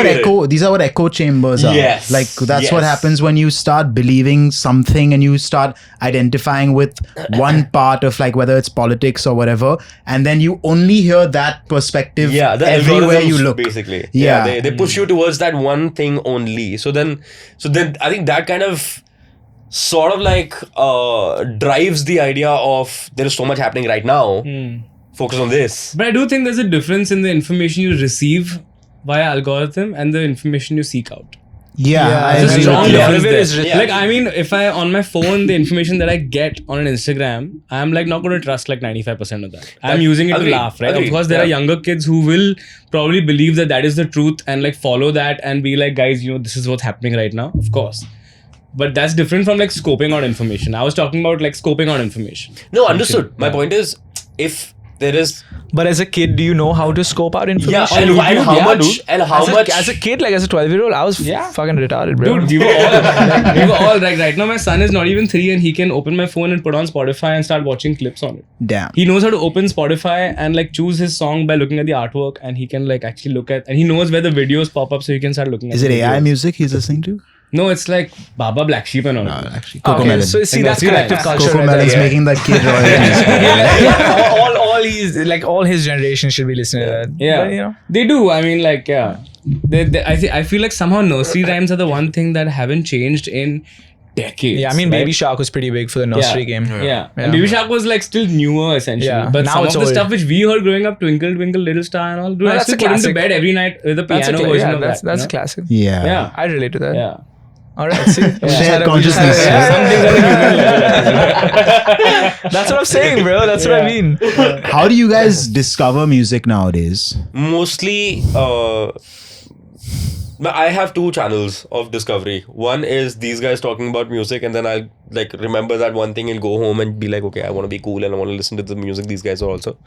what echo chambers are. Yes. Like that's what Yes. happens when you start believing something and you start identifying with one part of like whether it's politics or whatever, and then you only hear that perspective Yeah, the everywhere algorithms, you look. basically. Yeah. They push you towards that one thing only. So then I think that kind of sort of like drives the idea of there is so much happening right now. Focus on this. But I do think there's a difference in the information you receive via algorithm and the information you seek out. Yeah, I There's a agree strong with you. difference It there. is written. Like I mean, if I on my phone the information that I get on an Instagram, I'm like not going to trust like 95% of that. I'm using it Agreed. to laugh, right? Agreed. Of course, there are Yeah. younger kids who will probably believe that is the truth and like follow that and be like, guys, you know, this is what's happening right now. Of course. But that's different from like scoping out information. I was talking about like scoping out information. No, understood. My point is, if there is But as a kid, do you know how to scope out information? and how much As a kid, like as a 12-year-old, I was fucking retarded, bro. Dude, we were all like right now my son is not even 3 and he can open my phone and put on Spotify and start watching clips on it. Damn. He knows how to open Spotify and like choose his song by looking at the artwork, and he can like actually look at, and he knows where the videos pop up so he can start looking at Is it the AI videos. music he's listening to? No, it's like Baba Black Sheep and all. Actually, Coco Okay, Melon. so see, Like that's that's collective right. culture. Coco right Melon's there. making that kid royalties. all he's like all his generation should be listening to that. Yeah, But, you know. they do. I mean, like, yeah, I feel like somehow nursery rhymes are the one thing that haven't changed in decades. Yeah, I mean, right? Baby Shark was pretty big for the nursery game. Yeah. And Baby Shark was like still newer essentially. Yeah. But Now some it's of the old. stuff which we heard growing up, Twinkle Twinkle Little Star and all, dude, No, I that's still a put into classic. bed every night with a That's piano a version yeah, of that's that. a classic. Yeah. Yeah. I relate to that. Yeah. All right, see, Shared consciousness. Some things are human level. That's what I'm saying, bro. That's what I mean. How do you guys discover music nowadays? Mostly, I have two channels of discovery. One is these guys talking about music, and then I'll like remember that one thing and go home and be like, okay, I want to be cool and I want to listen to the music these guys are also.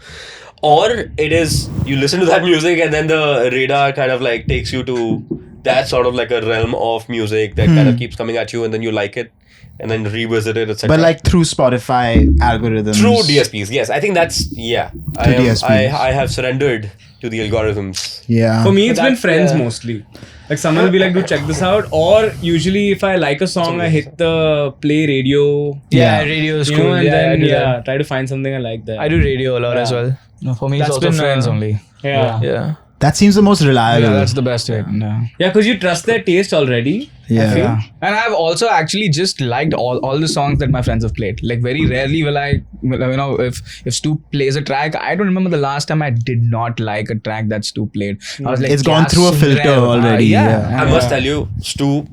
Or it is you listen to that music and then the radar kind of like takes you to that sort of like a realm of music that kind of keeps coming at you, and then you like it and then revisit it, etc. But like through Spotify algorithms. Through DSPs, yes. I think that's DSPs. I have surrendered to the algorithms. Yeah. For me, it's been That's- friends yeah. mostly. Like someone will be like, "Do check this out," or usually if I like a song, I hit the play radio, Yeah, radio is you cool. know, and I then do that. try to find something I like there. I do radio a lot as Yeah. well. No, for me, it's That's also been, friends only. Yeah, Yeah. That seems the most reliable. Yeah, that's the best way. Yeah. yeah, because you trust their taste already. Yeah. Yeah. And I've also actually just liked all the songs that my friends have played. Like very rarely will I, you know, if Stu plays a track, I don't remember the last time I did not like a track that Stu played. I was like, It's gone "Kya through a sun filter rahe ho?" already, yeah. I must tell you, Stu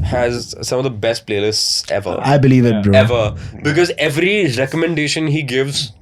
has some of the best playlists ever. I believe it, bro. Ever. Because every recommendation he gives,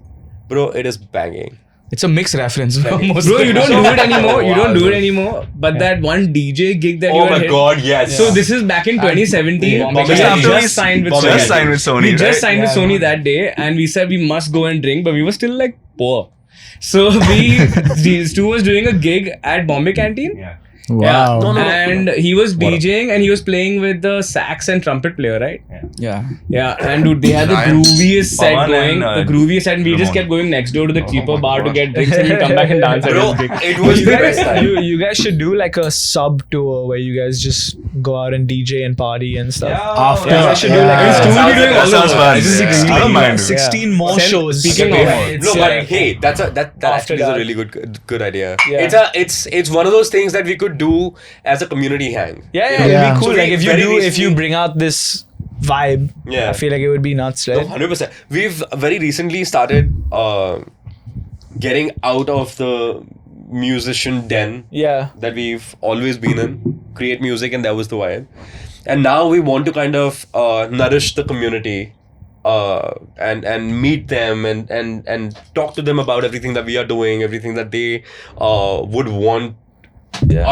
bro, it is banging. It's a mixed reference. Bro, Bro, you don't do it anymore. You don't do it anymore. But that one DJ gig that you had hit- yes. So this is back in 2017. Bombay We Just had after we just signed with just Sony. signed with Sony, We just right? signed with Sony that day, and we said we must go and drink, but we were still like poor. So Stu was doing a gig at Bombay Canteen. Wow. No, no. And he was DJing and he was playing with the sax and trumpet player, right? Yeah. Yeah, and dude, they had the Ryan, grooviest set Pawan going. and, The grooviest set, and we just Ramon. kept going next door to the cheaper bar to get drinks, and we come back and dance at Bro, his gig. it was You the guys, best time. you guys should do like a sub tour where you guys just go out and DJ and party and stuff. After. Yeah, I should do like Yeah. a- Stu will be doing all the sounds work. fun. This is Yeah. 16 I don't mind. 16 more Send- shows. speaking Okay. of- It's No, but like- hey, that After actually is a that. really good idea. Yeah. It's one of those things that we could do as a community hang. Yeah, Yeah. it'd be cool. So like we if you very do, if you recently- bring out this vibe, Yeah. I feel like it would be nuts, right? 100%. We've very recently started getting out of the musician den Yeah. that we've always been in, create music, and that was the vibe. And now we want to kind of nourish the community and meet them and talk to them about everything that we are doing, everything that they would want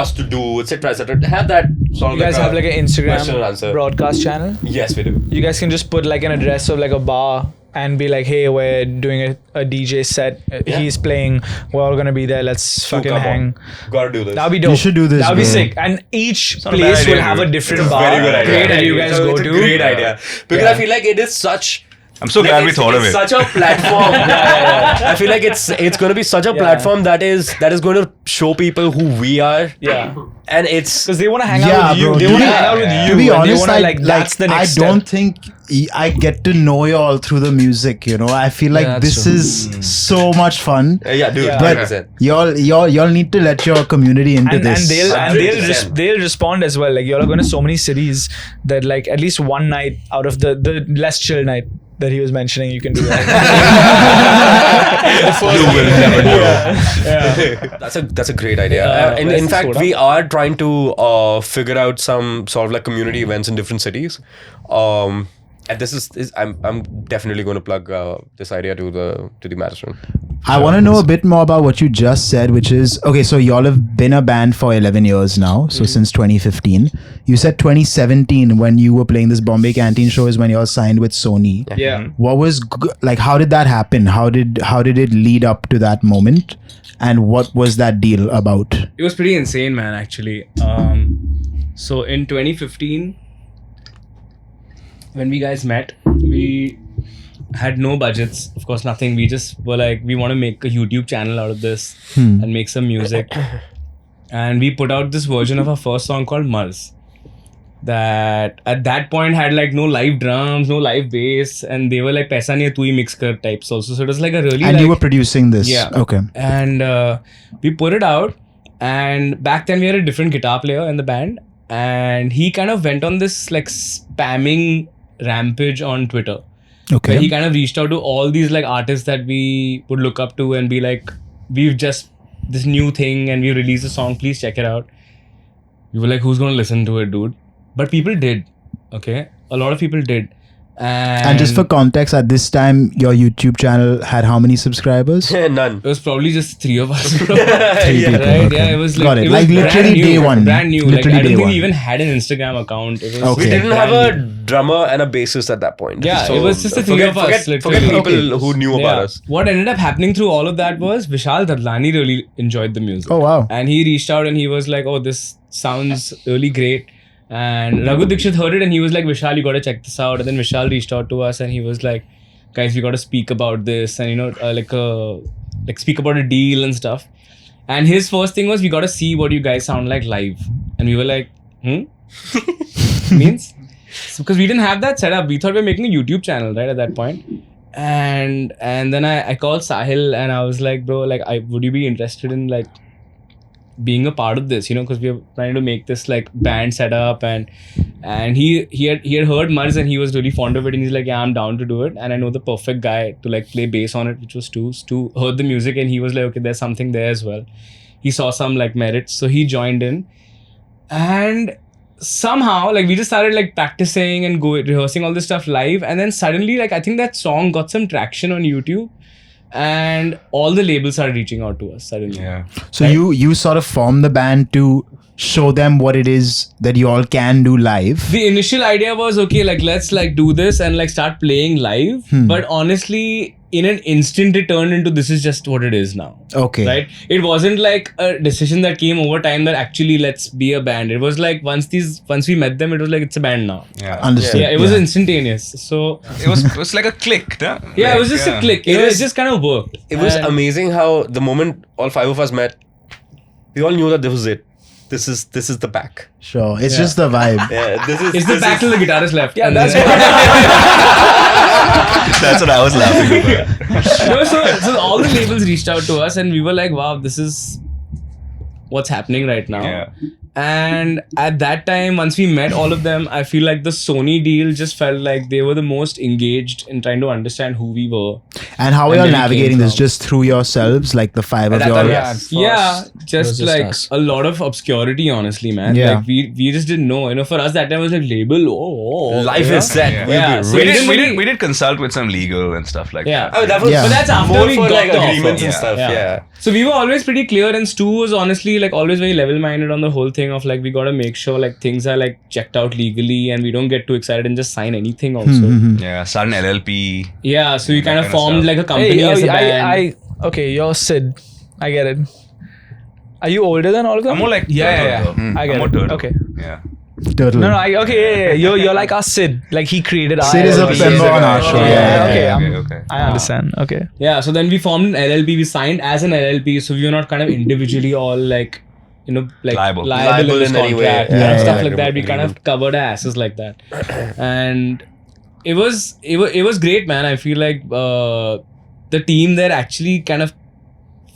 us to do, etc., etc. Have that sort of You guys have like an question and Instagram answer. broadcast channel. Yes, we do. You guys can just put like an address of like a bar and be like, hey, we're doing a DJ set. Yeah. He's playing. We're all gonna be there. Let's fucking Come hang. on. Gotta do this. That'd be dope. You should do this, That'd be bro. sick. And each not a place bad will idea, have a dude. different It's a bar very good idea. that you guys go It's a to. great idea. Because Yeah. I feel like it is such. I'm so glad we thought of it's it. such a platform. I feel like it's going to be such a Yeah. platform that is going to show people who we are. Yeah. And it's Because they want to hang Yeah, out with you. bro. They To want to be- hang out with you. To be and they honest, wanna, like that's the next I step. don't think I get to know y'all through the music. You know, I feel like Yeah, that's this true. is so much fun. yeah, dude. Yeah. But 100%. y'all need to let your community into and this. they'll respond as well. Like y'all are going to so many cities that like at least one night out of the less chill night that he was mentioning, you can do that. You will never know. That's a great idea. And let's in fact, slow we are trying to figure out some sort of like community events in different cities. And this is I'm definitely going to plug this idea to the marathon. I want to know a bit more about what you just said, which is okay. So y'all have been a band for 11 years now. So since 2015, you said 2017 when you were playing this Bombay Canteen show is when y'all signed with Sony. Yeah. What was like? How did that happen? How did it lead up to that moment? And what was that deal about? It was pretty insane, man, actually. So in 2015, when we guys met, we had no budgets, of course, nothing. We just were like, we want to make a YouTube channel out of this and make some music. And we put out this version of our first song called Muisc, that at that point had like no live drums, no live bass, and they were like paisa nahi hai, tu hi mix kar types also. So it was like a really And like, you were producing this. Yeah. Okay. and we put it out, and back then we had a different guitar player in the band, and he kind of went on this like spamming rampage on Twitter, Okay. where he kind of reached out to all these like artists that we would look up to and be like, we've just this new thing and we released a song, please check it out. We were like, who's gonna listen to it, dude? But people did. Okay, a lot of people did. And just for context, at this time, your YouTube channel had how many subscribers? None. it was probably just 3 of us, bro. Three people. Right? Okay. Yeah, it was like, Got it. was Like literally brand new, day one. Brand new. Literally like, I day don't think one. we even had an Instagram account. It was Okay. We didn't brand have a new. drummer and a bassist at that point. Yeah, it was just the three forget, of us, Forget, forget literally. people who knew about Yeah. us. What ended up happening through all of that was Vishal Dadlani really enjoyed the music. Oh, wow. And he reached out and he was like, "Oh, this sounds really great." And Raghu Dikshit heard it and he was like, "Vishal, you gotta check this out." And then Vishal reached out to us and he was like, "Guys, we gotta speak about this and like speak about a deal and stuff." And his first thing was, "We gotta see what you guys sound like live." And we were like, means? Because we didn't have that set up. We thought we were making a YouTube channel, right, at that point. And then I called Sahil and I was like, "Bro, like, would you be interested in like being a part of this, because we are trying to make this like band setup." And he had heard Mars and he was really fond of it and he's like, "Yeah, I'm down to do it." And I know the perfect guy to like play bass on it, which was Stu. Stu heard the music and he was like, "Okay, there's something there as well." He saw some like merits, so he joined in. And somehow like we just started like practicing and rehearsing all this stuff live, and then suddenly like I think that song got some traction on YouTube and all the labels started reaching out to us suddenly. Yeah. So you sort of formed the band to show them what it is that you all can do live. The initial idea was, okay, like let's like do this and like start playing live. But honestly, in an instant it turned into this is just what it is now. Okay. Right? It wasn't like a decision that came over time that actually let's be a band. It was like once we met them, it was like it's a band now. Yeah. Understood. Yeah, it was instantaneous. So It was like a click. Huh? yeah, it was just a click. It just kind of worked. It was And- amazing how the moment all 5 of us met, we all knew that this was it. This is the back. Sure. It's just the vibe. Yeah, this is. It's the back till the guitarist left. Yeah, And that's then- That's what I was laughing about. No, so all the labels reached out to us and we were like, wow, this is what's happening right now. Yeah. And at that time, once we met all of them, I feel like the Sony deal just felt like they were the most engaged in trying to understand who we were. And how are And you then we navigating came this? from- Just through yourselves, like the 5 of that you time, all? yeah. Yeah, It was just just like us. a lot of obscurity, honestly, man. Yeah. Like we just didn't know. For us that time was like label. Life is set. Yeah. We'll be Yeah, so We rich. we did consult with some legal and stuff like Yeah. that. Oh, that was Yeah. But that's after more we for got like the offer. agreements and Yeah. stuff. Yeah. So we were always pretty clear, and Stu was honestly like always very level-minded on the whole thing of like we gotta make sure like things are like checked out legally and we don't get too excited and just sign anything also. Yeah, start an LLP. Yeah, so we kind of kind of formed stuff. like a company as a band. Okay, you're Sid. I get it. Are you older than all of them? I'm more like Yeah, turtle, yeah, though. I I'm get more it. turtle. Okay. Yeah. Turtle. No, yeah. You're like our Sid. Like he created our Sid is a LLP. member on our show. Yeah, Yeah. Okay, Okay. I understand. Okay. Yeah, so then we formed an LLP. We signed as an LLP, so we were not kind of individually all like like Liable. in Liable this in any way. contract Yeah, and yeah, stuff yeah. like that. We kind of covered our asses like that, and it was great, man. I feel like the team there actually kind of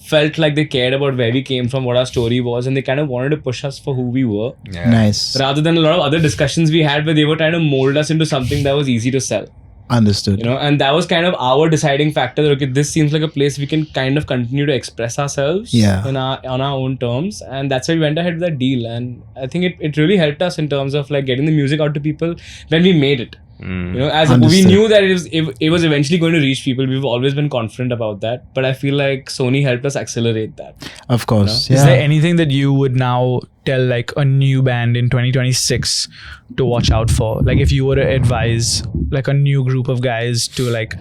felt like they cared about where we came from, what our story was, and they kind of wanted to push us for who we were, Yeah. Nice. rather than a lot of other discussions we had where they were trying to mold us into something that was easy to sell. Understood. And that was kind of our deciding factor that, okay, this seems like a place we can kind of continue to express ourselves Yeah. on our own terms, and that's why we went ahead with that deal. And I think it really helped us in terms of like getting the music out to people when we made it. As we Understood. knew that it was eventually going to reach people. We've always been confident about that, but I feel like Sony helped us accelerate that. Of course. Is there Yeah. anything that you would now tell like a new band in 2026 to watch out for? Like if you were to advise like a new group of guys to like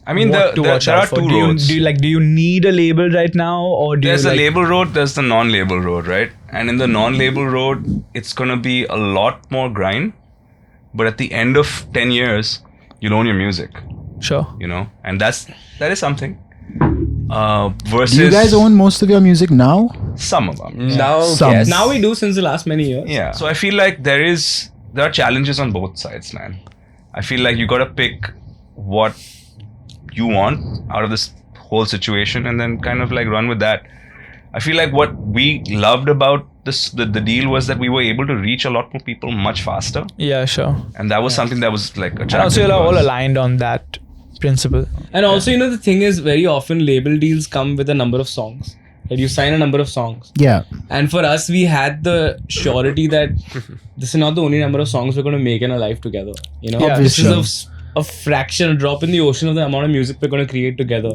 I mean, what to there watch are out for? two Do roads. you need a label right now, or do There's you a like, label road, there's the non-label road, right? And in the non-label road, it's gonna be a lot more grind. But at the end of 10 years, you'll own your music, Sure. and that is something. Versus Do you guys own most of your music now? some of them. Now, Some. yes. Now we do since the last many years. Yeah. So I feel like there are challenges on both sides, man. I feel like you gotta pick what you want out of this whole situation and then kind of like run with that. I feel like what we loved about the deal was that we were able to reach a lot more people much faster, Yeah, sure. and that was something that was like attractive. And also you're to all us. aligned on that principle. And also, the thing is, very often label deals come with a number of songs. Like you sign a number of songs. Yeah. And for us, we had the surety that this is not the only number of songs we're going to make in our life together. Yeah, This is sure. a a fraction, a drop in the ocean of the amount of music we're going to create together.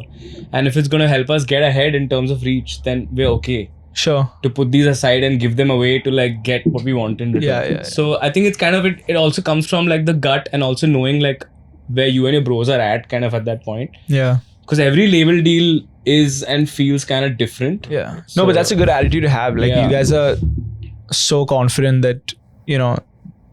And if it's going to help us get ahead in terms of reach, then we're okay Sure. to put these aside and give them away to like get what we want in return. Yeah. So I think it's kind of it also comes from like the gut and also knowing like where you and your bros are at kind of at that point. Yeah. Because every label deal is and feels kind of different. Yeah. So- No, but that's a good attitude to have. Like Yeah. you guys are so confident that, you know,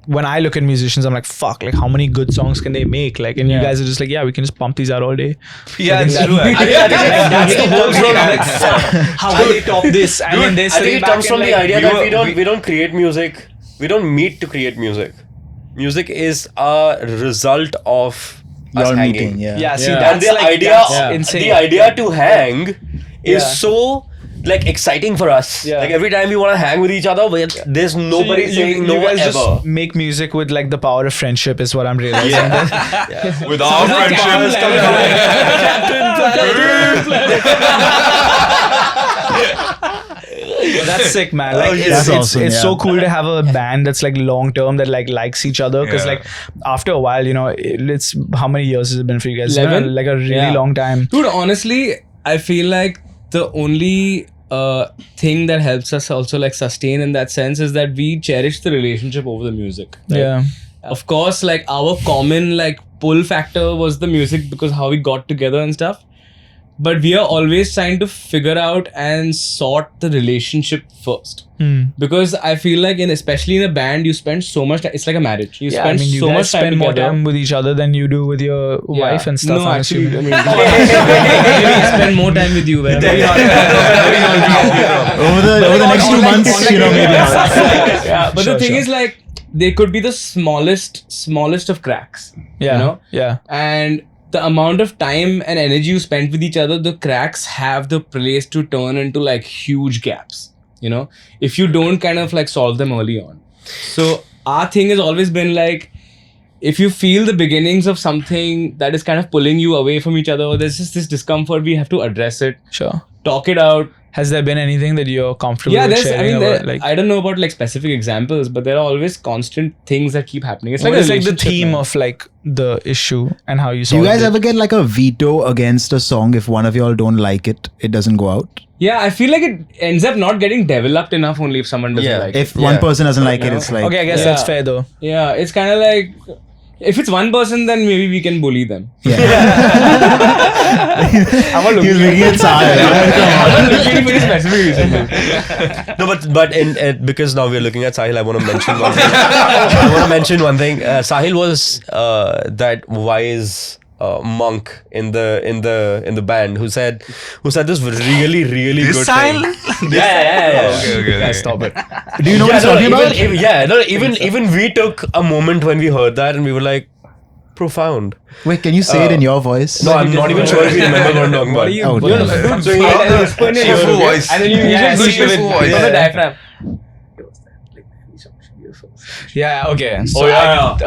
when I look at musicians, I'm like, fuck, like how many good songs can they make? Like, and you Yeah. guys are just like, yeah, we can just pump these out all day. Yeah, it's that- true. actually. That's the whole thing. I'm like, fuck, how do they top this? And then they're I think sitting it back comes and from the like, idea we that were- we don't create music. We don't meet to create music. Music is a result of us Your hanging. meeting, yeah. yeah, see, Yeah. that's And the like, idea, that's insane. the idea to hang is Yeah. so like exciting for us. Yeah. Like every time we want to hang with each other, there's nobody saying no you guys ever. just make music with like the power of friendship is what I'm realizing. With our friendship. That's sick, man. Like That's it's awesome, it's yeah. so cool to have a band that's like long term that like likes each other because Yeah. like after a while, you know, it's how many years has it been for you guys? 11? You know, like a really Yeah. long time. Dude, honestly, I feel like the only thing that helps us also like sustain in that sense is that we cherish the relationship over the music. Right? Yeah. Of course, like our common like pull factor was the music because how we got together and stuff. But we are always trying to figure out and sort the relationship first. Because I feel like especially in a band, you spend so much time. It's like a marriage. You Yeah, spend I mean, you so guys much time spend more together. time with each other than you do with your wife and stuff. No, I'm actually, assuming. I mean, maybe I spend more time with you. Maybe not. Over the next 2 months, you know, maybe not. Yeah, but Sure, the thing sure. is like they could be the smallest of cracks. Yeah. You know, Yeah. and the amount of time and energy you spend with each other, the cracks have the place to turn into like huge gaps. You know, if you don't kind of like solve them early on. So our thing has always been like, if you feel the beginnings of something that is kind of pulling you away from each other, or there's just this discomfort, we have to address it, Sure. talk it out. Has there been anything that you're comfortable Yeah, with there's. I sharing mean, about? Like, I don't know about like specific examples, but there are always constant things that keep happening. It's like what a is like the relationship, theme man. of like the issue and how you Do solve you guys it? ever get like a veto against a song if one of y'all don't like it? It doesn't go out. Yeah, I feel like it ends up not getting developed enough only if someone doesn't Yeah. like it. If one person doesn't like it, it's like Okay, I guess Yeah. that's fair though. Yeah, it's kind of like if it's one person, then maybe we can bully them. yeah. I'm not He was making it sound. I'm not looking for a specific reason. No, but in because now we're looking at Sahil, I want to mention one thing. I want to mention one thing. Sahil was that wise monk in the band who said this really This good style? thing. Yeah. Okay. Stop it. Do you know what he's talking about? Even we took a moment when we heard that and we were like, profound. Wait, can you say it in your voice? No, I'm not even sure if you remember what I'm talking about. What are you? Oh, what- damn. So you Oh, the whisper in your cheerful ear, okay? voice. And then you Yeah, usually push cheerful it voice. on the diaphragm. Yeah. Okay. So Oh, yeah.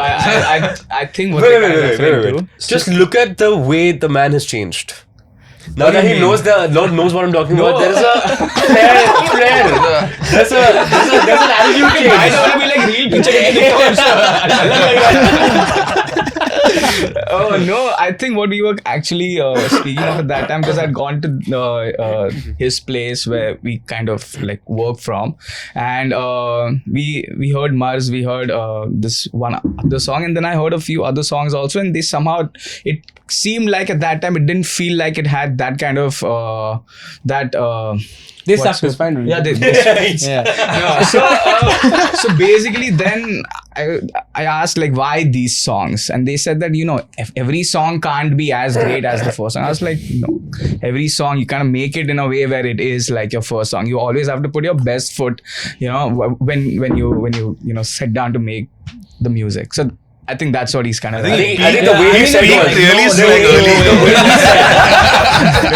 I think what Wait, they're kind of referring to. Just look at the way the man has changed. Now that he knows what I'm talking about, there is a flair. There's an attitude change. I don't want to be like real picture. Oh no! I think what we were actually speaking of at that time, because I'd gone to his place where we kind of like work from, and we heard Mars, we heard this one other song, and then I heard a few other songs also, and they somehow it seemed like at that time it didn't feel like it had that kind of They what's suck. It's fine. yeah, they Yeah. no, so basically then I asked like why these songs, and they said that if every song can't be as great as the first song. I was like, no, every song you kind of make it in a way where it is like your first song. You always have to put your best foot when you sit down to make the music. So I think that's what he's kind of I think the way he said Peak was really swing early.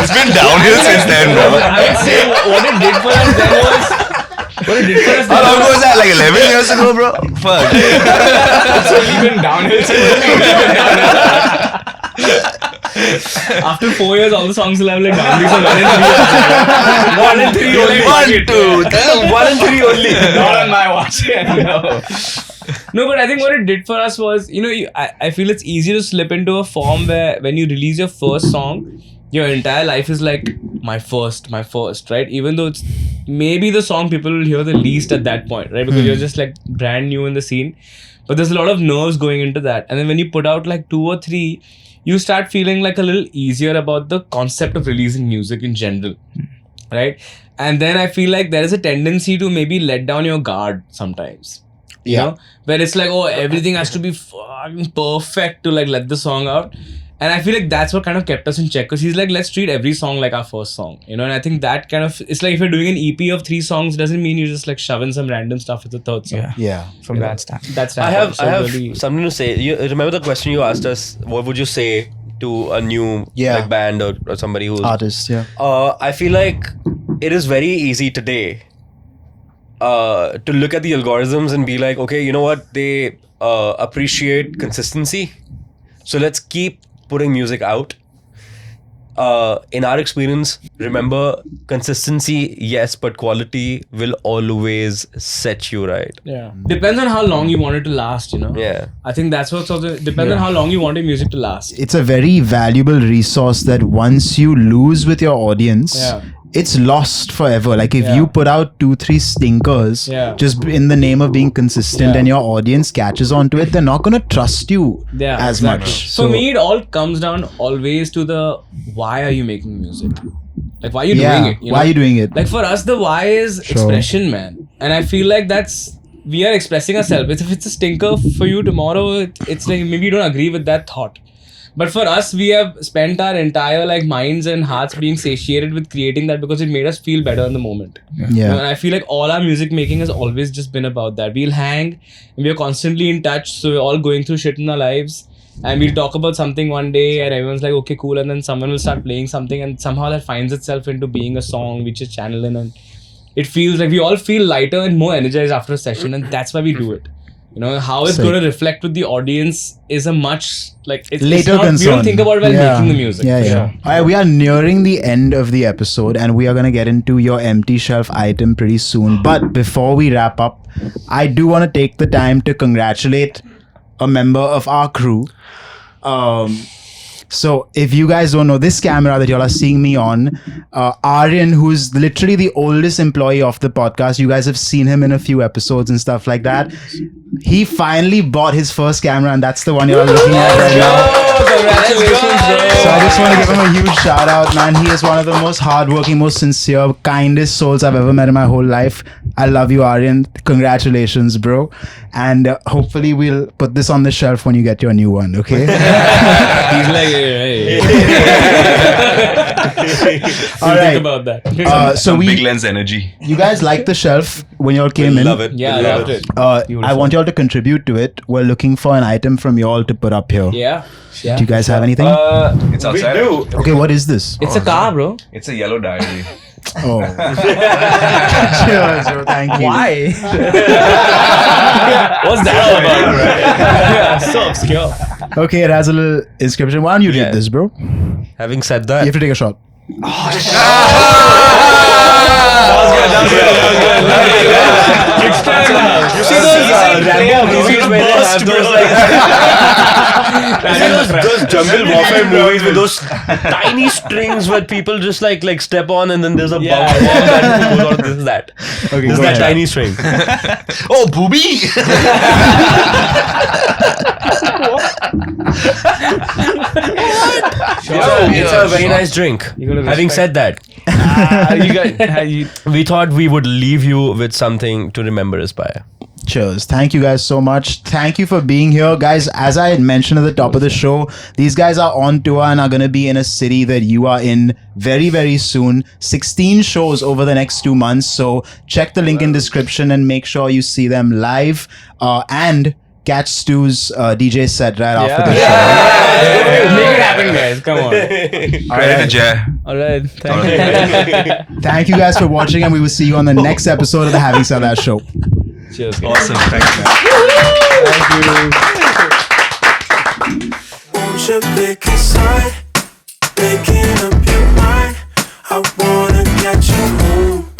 It's been downhill since then, bro. I would say what it did for us then was. What it did for us How then long was. was that? Like 11 years ago, bro? Fuck. it's only been downhill After 4 years, all the songs will have like boundaries of 1 and 3. 1 and 3 only. 1 and 3 only. not on my watch. No. No, but I think what it did for us was, I feel it's easy to slip into a form where when you release your first song, your entire life is like my first, right? Even though it's maybe the song people will hear the least at that point, right? Because you're just like brand new in the scene. But there's a lot of nerves going into that. And then when you put out like 2 or 3, you start feeling like a little easier about the concept of releasing music in general, right? And then I feel like there is a tendency to maybe let down your guard sometimes. You know? Where it's like, oh, everything has to be fucking perfect to like let the song out. And I feel like that's what kind of kept us in check, because he's like, let's treat every song like our first song, and I think that kind of, it's like if you're doing an EP of 3 songs, doesn't mean you're just like shoving some random stuff with the third song. Yeah. From that stand. That's I have really, something to say. You remember the question you asked us? What would you say to a new like, band or somebody who's Artist, yeah. I feel like it is very easy today to look at the algorithms and be like, okay, you know what? They appreciate consistency, so let's keep putting music out. In our experience, remember, consistency, yes, but quality will always set you right. yeah. Depends on how long you want it to last, Yeah. I think that's what's also, depends on how long you want your music to last. It's a very valuable resource that once you lose with your audience, it's lost forever. Like if you put out 2-3 stinkers just in the name of being consistent and your audience catches on to it, they're not going to trust you as much. For me, it all comes down always to the why are you making music? Like, why are you doing it? Why are you doing it? Like for us, the why is expression, man. And I feel like we are expressing ourselves. If it's a stinker for you tomorrow, it's like maybe you don't agree with that thought. But for us, we have spent our entire like minds and hearts being satiated with creating that because it made us feel better in the moment. Yeah. And I feel like all our music making has always just been about that. We'll hang and we're constantly in touch. So we're all going through shit in our lives. And we'll talk about something one day and everyone's like, okay, cool. And then someone will start playing something and somehow that finds itself into being a song we just channel in. And it feels like we all feel lighter and more energized after a session. And that's why we do it. How it's going to reflect with the audience is a much like it's later not, concern. We don't think about while making the music. All right, we are nearing the end of the episode and we are going to get into your empty shelf item pretty soon. But before we wrap up, I do want to take the time to congratulate a member of our crew. So if you guys don't know, this camera that y'all are seeing me on, Aryan, who's literally the oldest employee of the podcast, you guys have seen him in a few episodes and stuff like that. He finally bought his first camera and that's the one you're looking at right now. Congratulations, bro. So I just want to give him a huge shout out, man. He is one of the most hardworking, most sincere, kindest souls I've ever met in my whole life. I love you, Aryan. Congratulations, bro. And hopefully we'll put this on the shelf when you get your new one, okay? He's like, hey. All right. Think about that. So Big lens energy. you guys liked the shelf when y'all came in. Love it. Yeah, I loved it. I want y'all to contribute to it. We're looking for an item from y'all to put up here. Yeah. Do you guys have anything? It's outside. Okay, what is this? It's a car, bro. It's a yellow diary. Oh. Cheers, bro. Thank you. Why? What's that all about? Yeah, so obscure. Okay, it has a little inscription. Why don't you read this, bro? Having said You that, have to take a shot. you see those Rambo movies where they have those like those jungle warfare movies with those tiny strings where people just like step on and then there's a bomb that goes on. This is that. Okay, This is go that ahead. tiny string. Oh, booby! It's a very nice drink. Having said that, we thought we would leave you with something to remember us by. Cheers. Thank you guys so much. Thank you for being here. Guys, as I had mentioned at the top of the show, these guys are on tour and are going to be in a city that you are in very, very soon. 16 shows over the next 2 months. So check the link in description and make sure you see them live. And catch Stu's DJ set right after the show. Make it happen, guys. Come on. Credit to Jay. All right. Thank you. Thank you guys for watching and we will see you on the next episode of the Having Said That show. Cheers, guys. Awesome. Thank you, man. Won't you pick a side? Making up your mind. I wanna get you home.